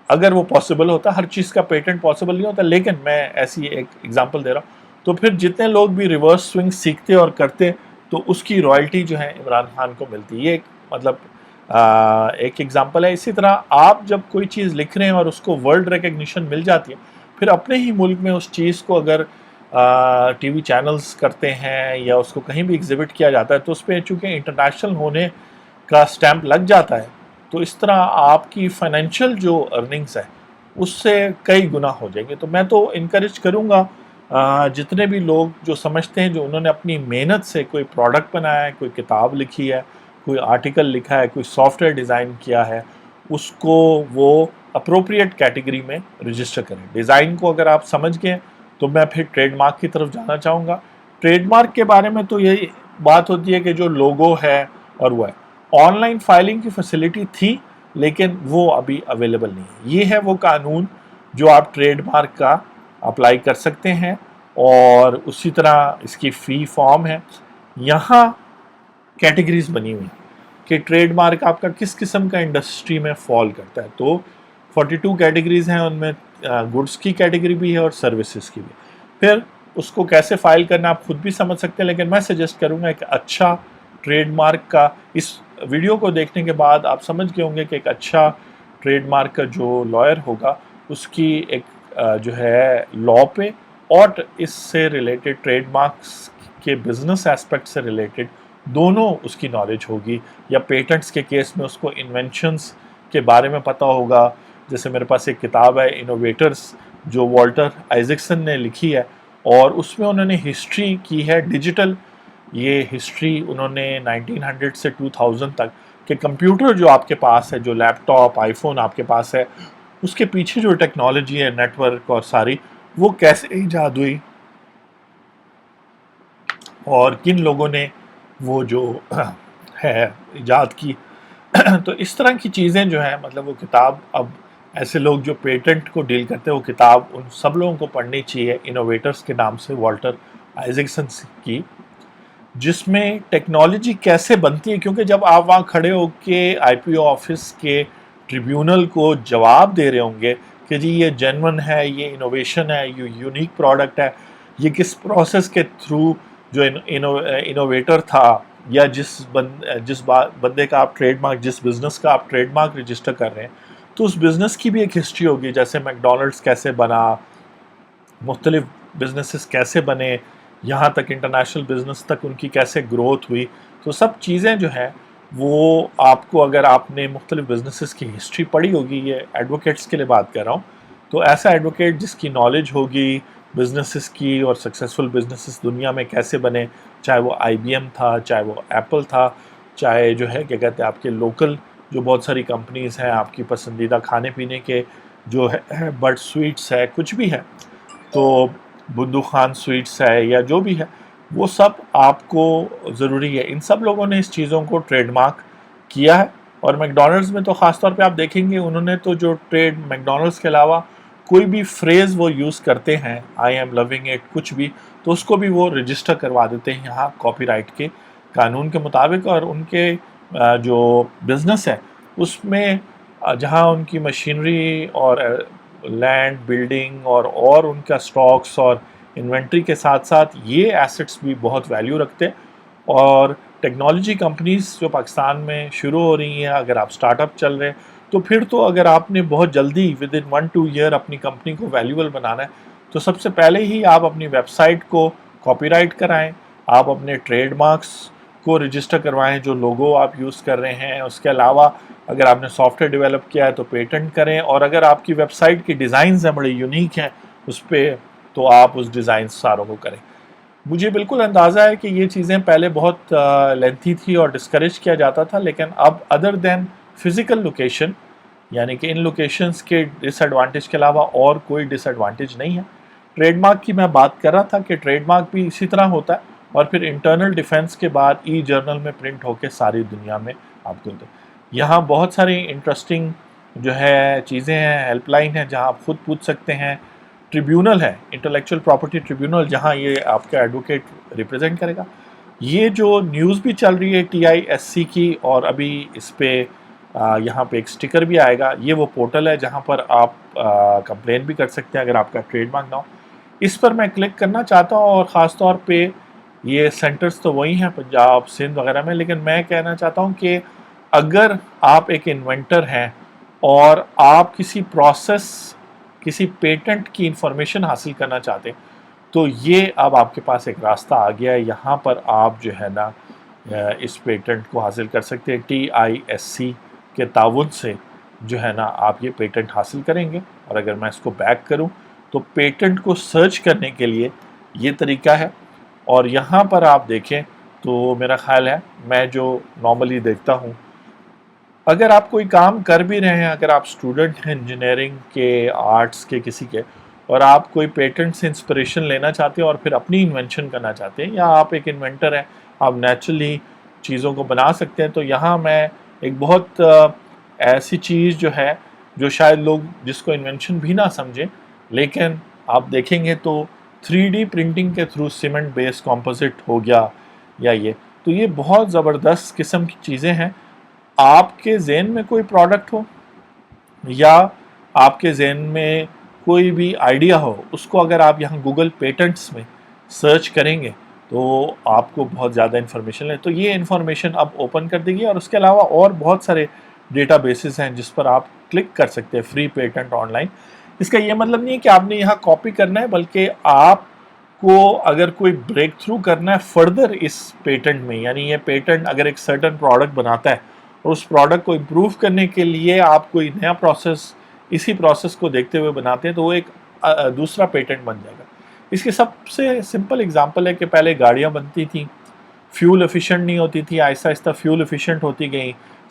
اگر وہ پاسبل ہوتا، ہر چیز کا پیٹنٹ پاسبل نہیں ہوتا، لیکن میں ایسی ایک ایگزامپل دے رہا ہوں، تو پھر جتنے لوگ بھی ریورس سوئنگ سیکھتے اور کرتے تو اس کی رائلٹی جو ہے عمران خان کو ملتی. یہ ایک مطلب ایک ایگزامپل ہے. اسی طرح آپ جب کوئی چیز لکھ رہے ہیں اور اس کو ورلڈ ریکگنیشن مل جاتی ہے، پھر اپنے ہی ملک میں اس چیز کو اگر ٹی وی چینلز کرتے ہیں یا اس کو کہیں بھی ایگزیبٹ کیا جاتا ہے تو اس پہ چونکہ انٹرنیشنل ہونے کا سٹیمپ لگ جاتا ہے، تو اس طرح آپ کی فائنینشیل جو ارننگز ہے اس سے کئی گنا ہو جائیں گے. تو میں تو انکریج کروں گا جتنے بھی لوگ جو سمجھتے ہیں، جو انہوں نے اپنی محنت سے کوئی پروڈکٹ بنایا ہے، کوئی کتاب لکھی ہے، کوئی آرٹیکل لکھا ہے، کوئی سافٹ ویئر ڈیزائن کیا ہے، اس کو وہ اپروپریٹ کیٹیگری میں رجسٹر کریں. ڈیزائن کو اگر آپ سمجھ گئے تو میں پھر ٹریڈ مارک کی طرف جانا چاہوں گا. ٹریڈ مارک کے بارے میں تو یہی بات ہوتی ہے کہ جو لوگو ہے اور وہ ہے، آن لائن فائلنگ کی فیسلٹی تھی لیکن وہ ابھی اویلیبل نہیں ہے. یہ ہے وہ قانون جو آپ ٹریڈ مارک کا اپلائی کر سکتے ہیں، اور اسی طرح اس کی فی فارم ہے. یہاں کیٹیگریز بنی ہوئی ہیں کہ ٹریڈ مارک آپ کا کس قسم کا انڈسٹری میں فال کرتا ہے. تو 42 کیٹیگریز ہیں، ان میں گڈس کی کیٹیگری بھی ہے اور سروسز کی بھی. پھر اس کو کیسے فائل کرنا آپ خود بھی سمجھ سکتے ہیں، لیکن میں سجیسٹ کروں گا کہ اچھا ٹریڈ مارک کا، اس ویڈیو کو دیکھنے کے بعد آپ سمجھ گئے ہوں گے کہ ایک اچھا ٹریڈ مارک کا جو لائر ہوگا اس کی ایک جو ہے لا پہ اور اس سے ریلیٹڈ ٹریڈ مارکس کے بزنس ایسپیکٹ سے ریلیٹڈ دونوں اس کی نالج ہوگی. یا پیٹنٹس کے کیس میں اس کو انوینشنز کے بارے میں پتہ ہوگا. جیسے میرے پاس ایک کتاب ہے انوویٹرز جو والٹر آئزکسن نے لکھی ہے، اور اس میں انہوں نے ہسٹری کی ہے ڈیجیٹل. یہ ہسٹری انہوں نے 1900 سے 2000 تک کہ کمپیوٹر جو آپ کے پاس ہے، جو لیپ ٹاپ، آئی فون آپ کے پاس ہے، اس کے پیچھے جو ٹیکنالوجی ہے، نیٹ ورک اور ساری، وہ کیسے ایجاد ہوئی اور کن لوگوں نے وہ جو ہے ایجاد کی. تو اس طرح کی چیزیں جو ہیں، مطلب وہ کتاب، اب ایسے لوگ جو پیٹنٹ کو ڈیل کرتے ہیں، وہ کتاب ان سب لوگوں کو پڑھنی چاہیے، انوویٹرز کے نام سے، والٹر آئزیکسن کی، جس میں ٹیکنالوجی کیسے بنتی ہے. کیونکہ جب آپ وہاں کھڑے ہو کے آئی پی او آفس کے ٹریبیونل کو جواب دے رہے ہوں گے کہ جی یہ جینون ہے، یہ انوویشن ہے، یہ یونیک پروڈکٹ ہے، یہ کس پروسیس کے تھرو جو انوویٹر تھا، یا جس بندے کا آپ ٹریڈ مارک، جس بزنس کا آپ ٹریڈ مارک رجسٹر کر رہے ہیں، تو اس بزنس کی بھی ایک ہسٹری ہوگی. جیسے میکڈونلڈس کیسے بنا، مختلف بزنسز کیسے بنے، یہاں تک انٹرنیشنل بزنس تک ان کی کیسے گروتھ ہوئی. تو سب چیزیں جو ہیں وہ آپ کو، اگر آپ نے مختلف بزنسز کی ہسٹری پڑھی ہوگی، یہ ایڈوکیٹس کے لیے بات کر رہا ہوں، تو ایسا ایڈوکیٹ جس کی نالج ہوگی بزنسز کی اور سکسیسفل بزنسز دنیا میں کیسے بنے، چاہے وہ آئی بی ایم تھا، چاہے وہ ایپل تھا، چاہے جو ہے کیا کہتے ہیں آپ کے لوکل جو بہت ساری کمپنیز ہیں، آپ کی پسندیدہ کھانے پینے کے جو ہے بٹ سویٹس ہے، کچھ بھی ہے، تو بندو خان سویٹس ہے یا جو بھی ہے، وہ سب آپ کو ضروری ہے. ان سب لوگوں نے اس چیزوں کو ٹریڈ مارک کیا ہے. اور میکڈونلڈز میں تو خاص طور پہ آپ دیکھیں گے، انہوں نے تو جو ٹریڈ میکڈونلڈز کے علاوہ کوئی بھی فریز وہ یوز کرتے ہیں، آئی ایم لونگ اٹ، کچھ بھی، تو اس کو بھی وہ رجسٹر کروا دیتے ہیں یہاں کاپی رائٹ کے قانون کے مطابق. اور ان کے جو بزنس ہے اس میں جہاں ان کی مشینری اور لینڈ، بلڈنگ اور ان کا سٹاکس اور انوینٹری کے ساتھ ساتھ یہ ایسٹس بھی بہت ویلیو رکھتے ہیں. اور ٹیکنالوجی کمپنیز جو پاکستان میں شروع ہو رہی ہیں، اگر آپ سٹارٹ اپ چل رہے ہیں، تو پھر تو اگر آپ نے بہت جلدی ود ان 1-2 ایئر اپنی کمپنی کو ویلیوبل بنانا ہے، تو سب سے پہلے ہی آپ اپنی ویب سائٹ کو کاپی رائٹ کرائیں، آپ اپنے ٹریڈ مارکس کو رجسٹر کروائیں جو لوگو آپ یوز کر رہے ہیں. اس کے علاوہ اگر آپ نے سافٹ ویئر ڈیولپ کیا ہے تو پیٹنٹ کریں، اور اگر آپ کی ویب سائٹ کی ڈیزائنز ہیں بڑے یونیک ہیں اس پہ، تو آپ اس ڈیزائنز ساروں کو کریں. مجھے بالکل اندازہ ہے کہ یہ چیزیں پہلے بہت لینتھی تھی اور ڈسکریج کیا جاتا تھا، لیکن اب ادر دین فزیکل لوکیشن، یعنی کہ ان لوکیشنز کے ڈس ایڈوانٹیج کے علاوہ اور کوئی ڈس ایڈوانٹیج نہیں ہے. ٹریڈ مارک کی میں بات کر رہا تھا کہ ٹریڈ مارک بھی اسی طرح ہوتا ہے، اور پھر انٹرنل ڈیفنس کے بعد ای جرنل میں پرنٹ ہو کے ساری دنیا میں آپ کو. یہاں بہت ساری انٹرسٹنگ جو ہے چیزیں ہیں، ہیلپ لائن ہے جہاں آپ خود پوچھ سکتے ہیں، ٹریبیونل ہے، انٹلیکچوئل پراپرٹی ٹریبیونل، جہاں یہ آپ کا ایڈوکیٹ ریپرزینٹ کرے گا. یہ جو نیوز بھی چل رہی ہے TISC کی، اور ابھی اس پہ یہاں پہ ایک سٹیکر بھی آئے گا، یہ وہ پورٹل ہے جہاں پر آپ کمپلین بھی کر سکتے ہیں اگر آپ کا ٹریڈ مارک نہ ہو. اس پر میں کلک کرنا چاہتا ہوں، اور خاص طور پہ یہ سینٹرز تو وہی ہیں پنجاب، سندھ وغیرہ میں، لیکن میں کہنا چاہتا ہوں کہ اگر آپ ایک انوینٹر ہیں اور آپ کسی پروسیس، کسی پیٹنٹ کی انفارمیشن حاصل کرنا چاہتے ہیں، تو یہ اب آپ کے پاس ایک راستہ آ گیا ہے. یہاں پر آپ جو ہے نا اس پیٹنٹ کو حاصل کر سکتے ہیں. TISC کے تعاون سے جو ہے نا آپ یہ پیٹنٹ حاصل کریں گے. اور اگر میں اس کو بیک کروں تو پیٹنٹ کو سرچ کرنے کے لیے یہ طریقہ ہے. اور یہاں پر آپ دیکھیں تو میرا خیال ہے، میں جو نارملی دیکھتا ہوں، اگر آپ کوئی کام کر بھی رہے ہیں، اگر آپ اسٹوڈنٹ ہیں انجینئرنگ کے، آرٹس کے، کسی کے، اور آپ کوئی پیٹنٹ سے انسپریشن لینا چاہتے ہیں اور پھر اپنی انوینشن کرنا چاہتے ہیں، یا آپ ایک انوینٹر ہیں، آپ نیچرلی چیزوں کو بنا سکتے ہیں، تو یہاں میں ایک بہت ایسی چیز جو ہے جو شاید لوگ جس کو انوینشن بھی نہ سمجھیں، لیکن آپ دیکھیں گے تو 3D پرنٹنگ کے تھرو سیمنٹ بیس کمپوزٹ ہو گیا، یا یہ، تو یہ بہت زبردست قسم کی چیزیں ہیں. آپ کے ذہن میں کوئی پروڈکٹ ہو یا آپ کے ذہن میں کوئی بھی آئیڈیا ہو، اس کو اگر آپ یہاں گوگل پیٹنٹس میں سرچ کریں گے تو آپ کو بہت زیادہ انفارمیشن لیں. تو یہ انفارمیشن اب اوپن کر دے گی. اور اس کے علاوہ اور بہت سارے ڈیٹا بیسز ہیں جس پر آپ کلک کر سکتے ہیں، فری پیٹنٹ آن لائن. اس کا یہ مطلب نہیں ہے کہ آپ نے یہاں کاپی کرنا ہے، بلکہ آپ کو اگر کوئی بریک تھرو کرنا ہے فردر اس پیٹنٹ میں، یعنی یہ پیٹنٹ اگر ایک سرٹن پروڈکٹ بناتا ہے اور اس پروڈکٹ کو امپروو کرنے کے لیے آپ کوئی نیا پروسیس اسی پروسیس کو دیکھتے ہوئے بناتے ہیں، تو وہ ایک دوسرا پیٹنٹ بن جائے گا. اس کے سب سے سمپل اگزامپل ہے کہ پہلے گاڑیاں بنتی تھیں، فیول ایفیشینٹ نہیں ہوتی تھی، آہستہ آہستہ فیول ایفیشینٹ ہوتی گئیں،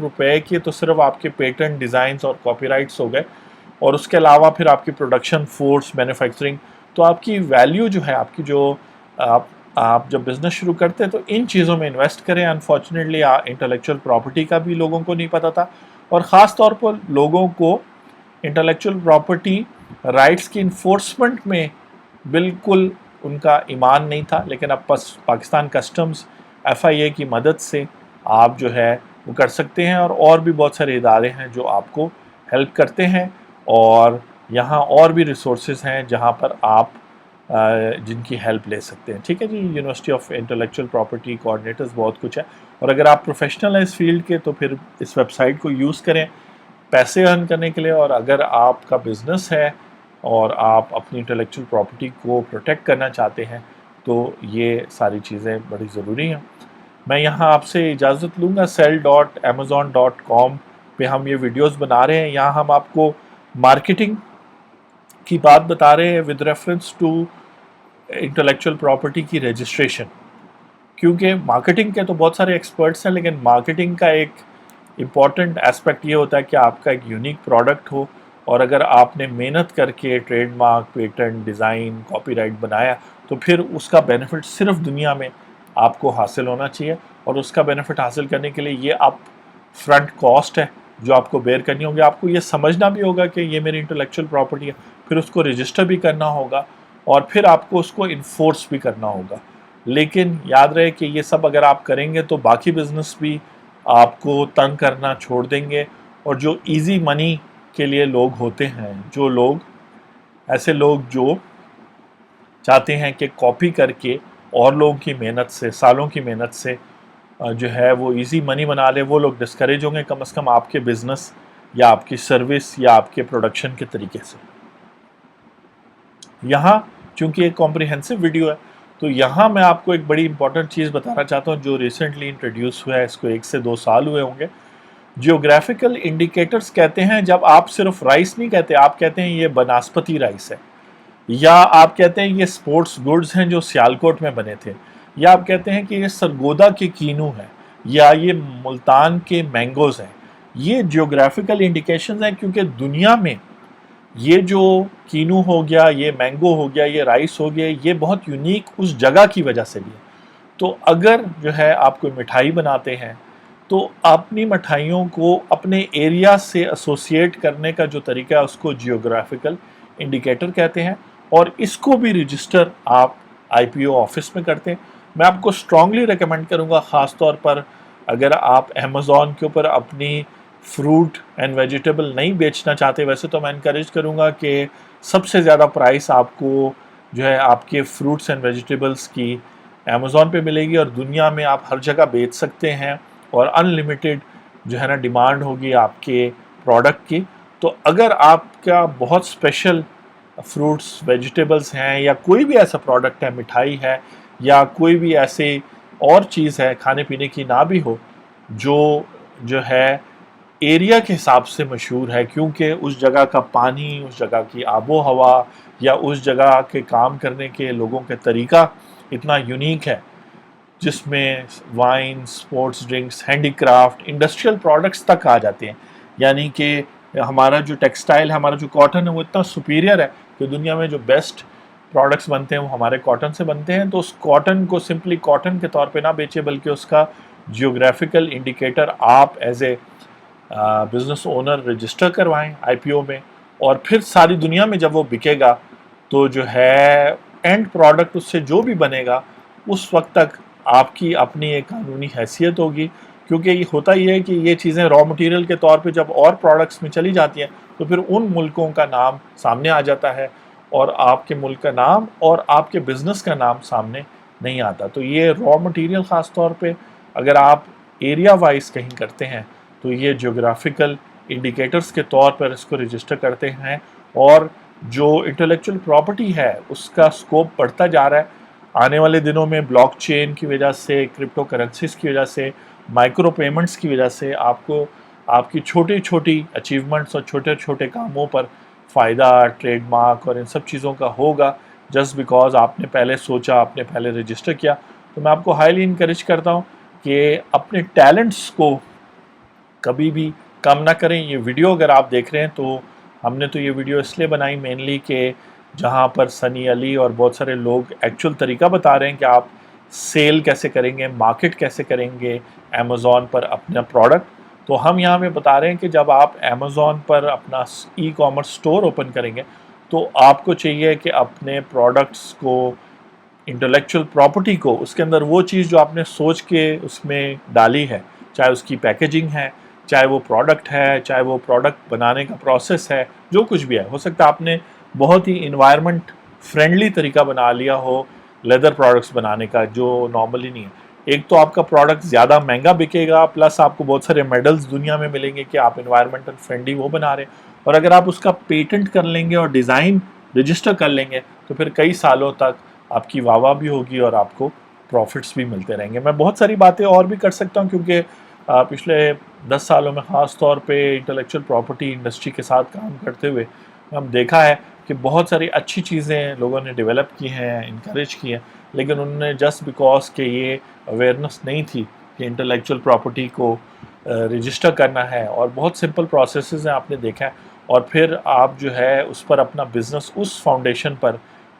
روپے کے تو صرف آپ کے پیٹنٹ ڈیزائنز اور کاپی رائٹس ہو گئے، اور اس کے علاوہ پھر آپ کی پروڈکشن فورس، مینوفیکچرنگ. تو آپ کی ویلیو جو ہے، آپ کی جو آپ جب بزنس شروع کرتے ہیں تو ان چیزوں میں انویسٹ کریں. انفارچونیٹلی انٹلیکچوئل پراپرٹی کا بھی لوگوں کو نہیں پتا تھا، اور خاص طور پر لوگوں کو انٹلیکچوئل پراپرٹی رائٹس کی انفورسمنٹ میں بالکل ان کا ایمان نہیں تھا. لیکن اب پاکستان کسٹمز FIA کی مدد سے آپ جو ہے وہ کر سکتے ہیں، اور بھی بہت سارے ادارے ہیں جو آپ کو ہیلپ کرتے ہیں، اور یہاں اور بھی ریسورسز ہیں جہاں پر آپ جن کی ہیلپ لے سکتے ہیں. ٹھیک ہے جی، university of intellectual property coordinators بہت کچھ ہے. اور اگر آپ پروفیشنل ہیں اس فیلڈ کے تو پھر اس ویب سائٹ کو یوز کریں پیسے ارن کرنے کے لیے. اور اگر آپ کا بزنس ہے اور آپ اپنی انٹلیکچوئل پراپرٹی کو پروٹیکٹ کرنا چاہتے ہیں تو یہ ساری چیزیں بڑی ضروری ہیں. میں یہاں آپ سے اجازت لوں گا. sell.amazon.com پہ ہم یہ ویڈیوز بنا رہے ہیں. یہاں ہم آپ کو مارکیٹنگ کی بات بتا رہے ہیں with reference to intellectual property کی رجسٹریشن. کیونکہ مارکیٹنگ کے تو بہت سارے ایکسپرٹس ہیں، لیکن مارکیٹنگ کا ایک امپورٹنٹ اسپیکٹ یہ ہوتا ہے کہ آپ کا ایک یونیک پروڈکٹ ہو، اور اگر آپ نے محنت کر کے trademark, patent, design, copyright بنایا تو پھر اس کا بینیفٹ صرف دنیا میں آپ کو حاصل ہونا چاہیے. اور اس کا بینیفٹ حاصل کرنے کے لیے یہ آپ فرنٹ کاسٹ ہے جو آپ کو بیئر کرنی ہوگی. آپ کو یہ سمجھنا بھی ہوگا کہ یہ میری انٹلیکچوئل پراپرٹی ہے، پھر اس کو رجسٹر بھی کرنا ہوگا، اور پھر آپ کو اس کو انفورس بھی کرنا ہوگا. لیکن یاد رہے کہ یہ سب اگر آپ کریں گے تو باقی بزنس بھی آپ کو تنگ کرنا چھوڑ دیں گے. اور جو ایزی منی کے لیے لوگ ہوتے ہیں، ایسے لوگ جو چاہتے ہیں کہ کاپی کر کے اور لوگوں کی محنت سے، سالوں کی محنت سے جو ہے وہ ایزی منی بنا لے، وہ لوگ ڈسکریج ہوں گے کم از کم آپ کے بزنس یا آپ کی سروس یا آپ کے پروڈکشن کے طریقے سے. یہاں چونکہ ایک کمپریہنسو ویڈیو ہے تو یہاں میں آپ کو ایک بڑی امپورٹنٹ چیز بتانا چاہتا ہوں جو ریسنٹلی انٹروڈیوس ہوا ہے. اس کو 1 سے 2 سال ہوئے ہوں گے. جیوگرافیکل انڈیکیٹرز کہتے ہیں جب آپ صرف رائس نہیں کہتے، آپ کہتے ہیں یہ بناسپتی رائس ہے، یا آپ کہتے ہیں یہ سپورٹس گڈز ہیں جو سیالکوٹ میں بنے تھے، یا آپ کہتے ہیں کہ یہ سرگودا کے کینو ہے، یا یہ ملتان کے مینگوز ہیں. یہ جیوگرافیکل انڈیکیشنز ہیں کیونکہ دنیا میں یہ جو کینو ہو گیا، یہ مینگو ہو گیا، یہ رائس ہو گیا، یہ بہت یونیک اس جگہ کی وجہ سے بھی ہے. تو اگر جو ہے آپ کوئی مٹھائی بناتے ہیں تو اپنی مٹھائیوں کو اپنے ایریا سے ایسوسیٹ کرنے کا جو طریقہ ہے اس کو جیوگرافیکل انڈیکیٹر کہتے ہیں، اور اس کو بھی رجسٹر آپ IPO آفس میں کرتے ہیں. میں آپ کو اسٹرانگلی ریکمینڈ کروں گا، خاص طور پر اگر آپ امیزون کے اوپر اپنی فروٹ اینڈ ویجیٹیبل نہیں بیچنا چاہتے. ویسے تو میں انکریج کروں گا کہ سب سے زیادہ پرائس آپ کو جو ہے آپ کے فروٹس اینڈ ویجیٹیبلس کی امیزون پہ ملے گی، اور دنیا میں آپ ہر جگہ بیچ سکتے ہیں، اور ان لمیٹیڈ جو ہے نا ڈیمانڈ ہوگی آپ کے پروڈکٹ کی. تو اگر آپ کا بہت اسپیشل فروٹس ویجیٹیبلس ہیں، یا کوئی بھی ایسا پروڈکٹ ہے، مٹھائی ہے، یا کوئی بھی ایسے اور چیز ہے کھانے پینے کی نہ بھی ہو جو ہے ایریا کے حساب سے مشہور ہے، کیونکہ اس جگہ کا پانی، اس جگہ کی آب و ہوا، یا اس جگہ کے کام کرنے کے لوگوں کے طریقہ اتنا یونیک ہے، جس میں wine, sports drinks, handicraft, industrial products تک آ جاتے ہیں. یعنی کہ ہمارا جو ٹیکسٹائل ہے، ہمارا جو کاٹن ہے وہ اتنا سپیریئر ہے کہ دنیا میں جو بیسٹ پروڈکٹس بنتے ہیں وہ ہمارے کاٹن سے بنتے ہیں. تو اس کاٹن کو سمپلی کاٹن کے طور پہ نہ بیچے، بلکہ اس کا جیوگرافیکل انڈیکیٹر آپ as a business owner register کروائیں IPO میں، اور پھر ساری دنیا میں جب وہ بکے گا تو جو ہے اینڈ پروڈکٹ اس سے جو بھی بنے گا اس وقت تک آپ کی اپنی ایک قانونی حیثیت ہوگی. کیونکہ یہ ہوتا ہی ہے کہ یہ چیزیں را مٹیریل کے طور پہ جب اور پروڈکٹس میں چلی جاتی ہیں تو پھر ان ملکوں کا نام سامنے آ جاتا ہے، اور آپ کے ملک کا نام اور آپ کے بزنس کا نام سامنے نہیں آتا. تو یہ را مٹیریل خاص طور پہ اگر آپ ایریا وائز کہیں کرتے ہیں تو یہ جیوگرافیکل انڈیکیٹرز کے طور پر اس کو رجسٹر کرتے ہیں. اور جو انٹلیکچوئل پراپرٹی ہے اس کا سکوپ بڑھتا جا رہا ہے. آنے والے دنوں میں بلاک چین کی وجہ سے، کرپٹو کرنسیز کی وجہ سے، مائکرو پیمنٹس کی وجہ سے آپ کو آپ کی چھوٹی چھوٹی اچیومنٹس اور چھوٹے چھوٹے کاموں پر فائدہ ٹریڈ مارک اور ان سب چیزوں کا ہوگا، جسٹ بیکاز آپ نے پہلے سوچا، آپ نے پہلے رجسٹر کیا. تو میں آپ کو ہائیلی انکریج کرتا ہوں کہ اپنے ٹیلنٹس کو کبھی بھی کم نہ کریں. یہ ویڈیو اگر آپ دیکھ رہے ہیں تو ہم نے تو یہ ویڈیو اس لیے بنائی مینلی کہ جہاں پر سنی علی اور بہت سارے لوگ ایکچول طریقہ بتا رہے ہیں کہ آپ سیل کیسے کریں گے, مارکیٹ کیسے کریں گے امیزون پر اپنا پروڈکٹ, تو ہم یہاں پہ بتا رہے ہیں کہ جب آپ امیزون پر اپنا ای کامرس سٹور اوپن کریں گے تو آپ کو چاہیے کہ اپنے پروڈکٹس کو, انٹلیکچوئل پراپرٹی کو, اس کے اندر وہ چیز جو آپ نے سوچ کے اس میں ڈالی ہے, چاہے اس کی پیکیجنگ ہے, چاہے وہ پروڈکٹ ہے, چاہے وہ پروڈکٹ بنانے کا پروسیس ہے, جو کچھ بھی ہے, ہو سکتا ہے آپ نے بہت ہی انوائرمنٹ فرینڈلی طریقہ بنا لیا ہو لیدر پروڈکٹس بنانے کا جو نارملی نہیں ہے. ایک تو آپ کا پروڈکٹ زیادہ مہنگا بکے گا, پلس آپ کو بہت سارے میڈلز دنیا میں ملیں گے کہ آپ انوائرمنٹل فرینڈلی وہ بنا رہے ہیں, اور اگر آپ اس کا پیٹنٹ کر لیں گے اور ڈیزائن رجسٹر کر لیں گے تو پھر کئی سالوں تک آپ کی واہ واہ بھی ہوگی اور آپ کو پروفٹس بھی ملتے رہیں گے. میں بہت ساری باتیں اور بھی کر سکتا ہوں کیونکہ پچھلے 10 سالوں میں خاص طور پہ انٹلیکچوئل پراپرٹی انڈسٹری کے ساتھ کام کرتے ہوئے ہم دیکھا ہے کہ بہت ساری اچھی چیزیں لوگوں نے ڈیولپ کی ہیں, انکریج کی ہیں, لیکن انہوں نے جسٹ بیکاز کہ یہ اویئرنیس نہیں تھی کہ انٹلیکچوئل پراپرٹی کو رجسٹر کرنا ہے, اور بہت سمپل پروسیسز ہیں آپ نے دیکھا ہے, اور پھر آپ جو ہے اس پر اپنا بزنس اس فاؤنڈیشن پر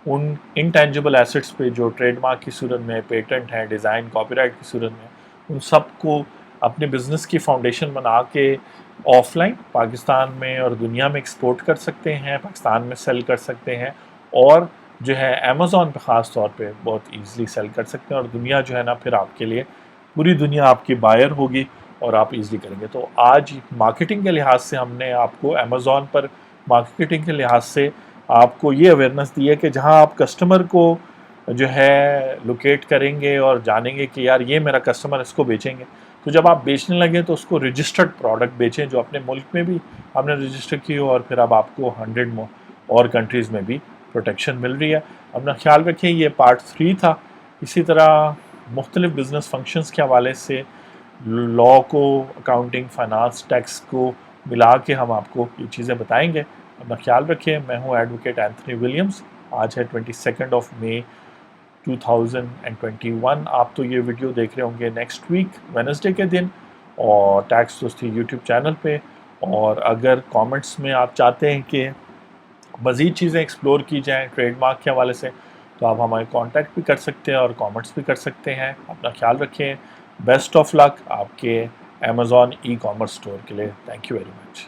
ان انٹینجیبل ایسٹس پہ جو ٹریڈ مارک کی صورت میں, پیٹنٹ ہے, ڈیزائن, کاپی رائٹ کی صورت میں, ان سب کو اپنے بزنس کی فاؤنڈیشن بنا کے آف لائن پاکستان میں اور دنیا میں ایکسپورٹ کر سکتے ہیں, پاکستان میں سیل کر سکتے ہیں, اور جو ہے امیزون پہ خاص طور پہ بہت ایزلی سیل کر سکتے ہیں, اور دنیا جو ہے نا پھر آپ کے لیے پوری دنیا آپ کی بائر ہوگی اور آپ ایزلی کریں گے. تو آج مارکیٹنگ کے لحاظ سے ہم نے آپ کو امیزون پر مارکیٹنگ کے لحاظ سے آپ کو یہ اویئرنیس دی ہے کہ جہاں آپ کسٹمر کو جو ہے لوکیٹ کریں گے اور جانیں گے کہ یار یہ میرا کسٹمر, اس کو بیچیں گے, تو جب آپ بیچنے لگے تو اس کو رجسٹرڈ پروڈکٹ بیچیں جو اپنے ملک میں بھی آپ نے رجسٹر کی ہو, اور پھر اب آپ کو 100 اور کنٹریز میں بھی پروٹیکشن مل رہی ہے. اپنا خیال رکھیں. یہ پارٹ 3 تھا. اسی طرح مختلف بزنس فنکشنز کے حوالے سے لا کو, اکاؤنٹنگ, فائنانس, ٹیکس کو ملا کے ہم آپ کو یہ چیزیں بتائیں گے. اپنا خیال رکھیں. میں ہوں ایڈوکیٹ اینتھنی ولیمز. آج ہے 22 مئی 2021. آپ تو یہ ویڈیو دیکھ رہے ہوں گے نیکسٹ ویک وینسڈے کے دن, اور ٹیکس دوستی یوٹیوب چینل پہ. اور اگر کامنٹس میں آپ چاہتے ہیں کہ مزید چیزیں ایکسپلور کی جائیں ٹریڈ مارک کے حوالے سے, تو آپ ہمارے کانٹیکٹ بھی کر سکتے ہیں اور کامنٹس بھی کر سکتے ہیں. اپنا خیال رکھیں. بیسٹ آف لک آپ کے امیزون ای کامرس اسٹور کے لیے. Thank you very much.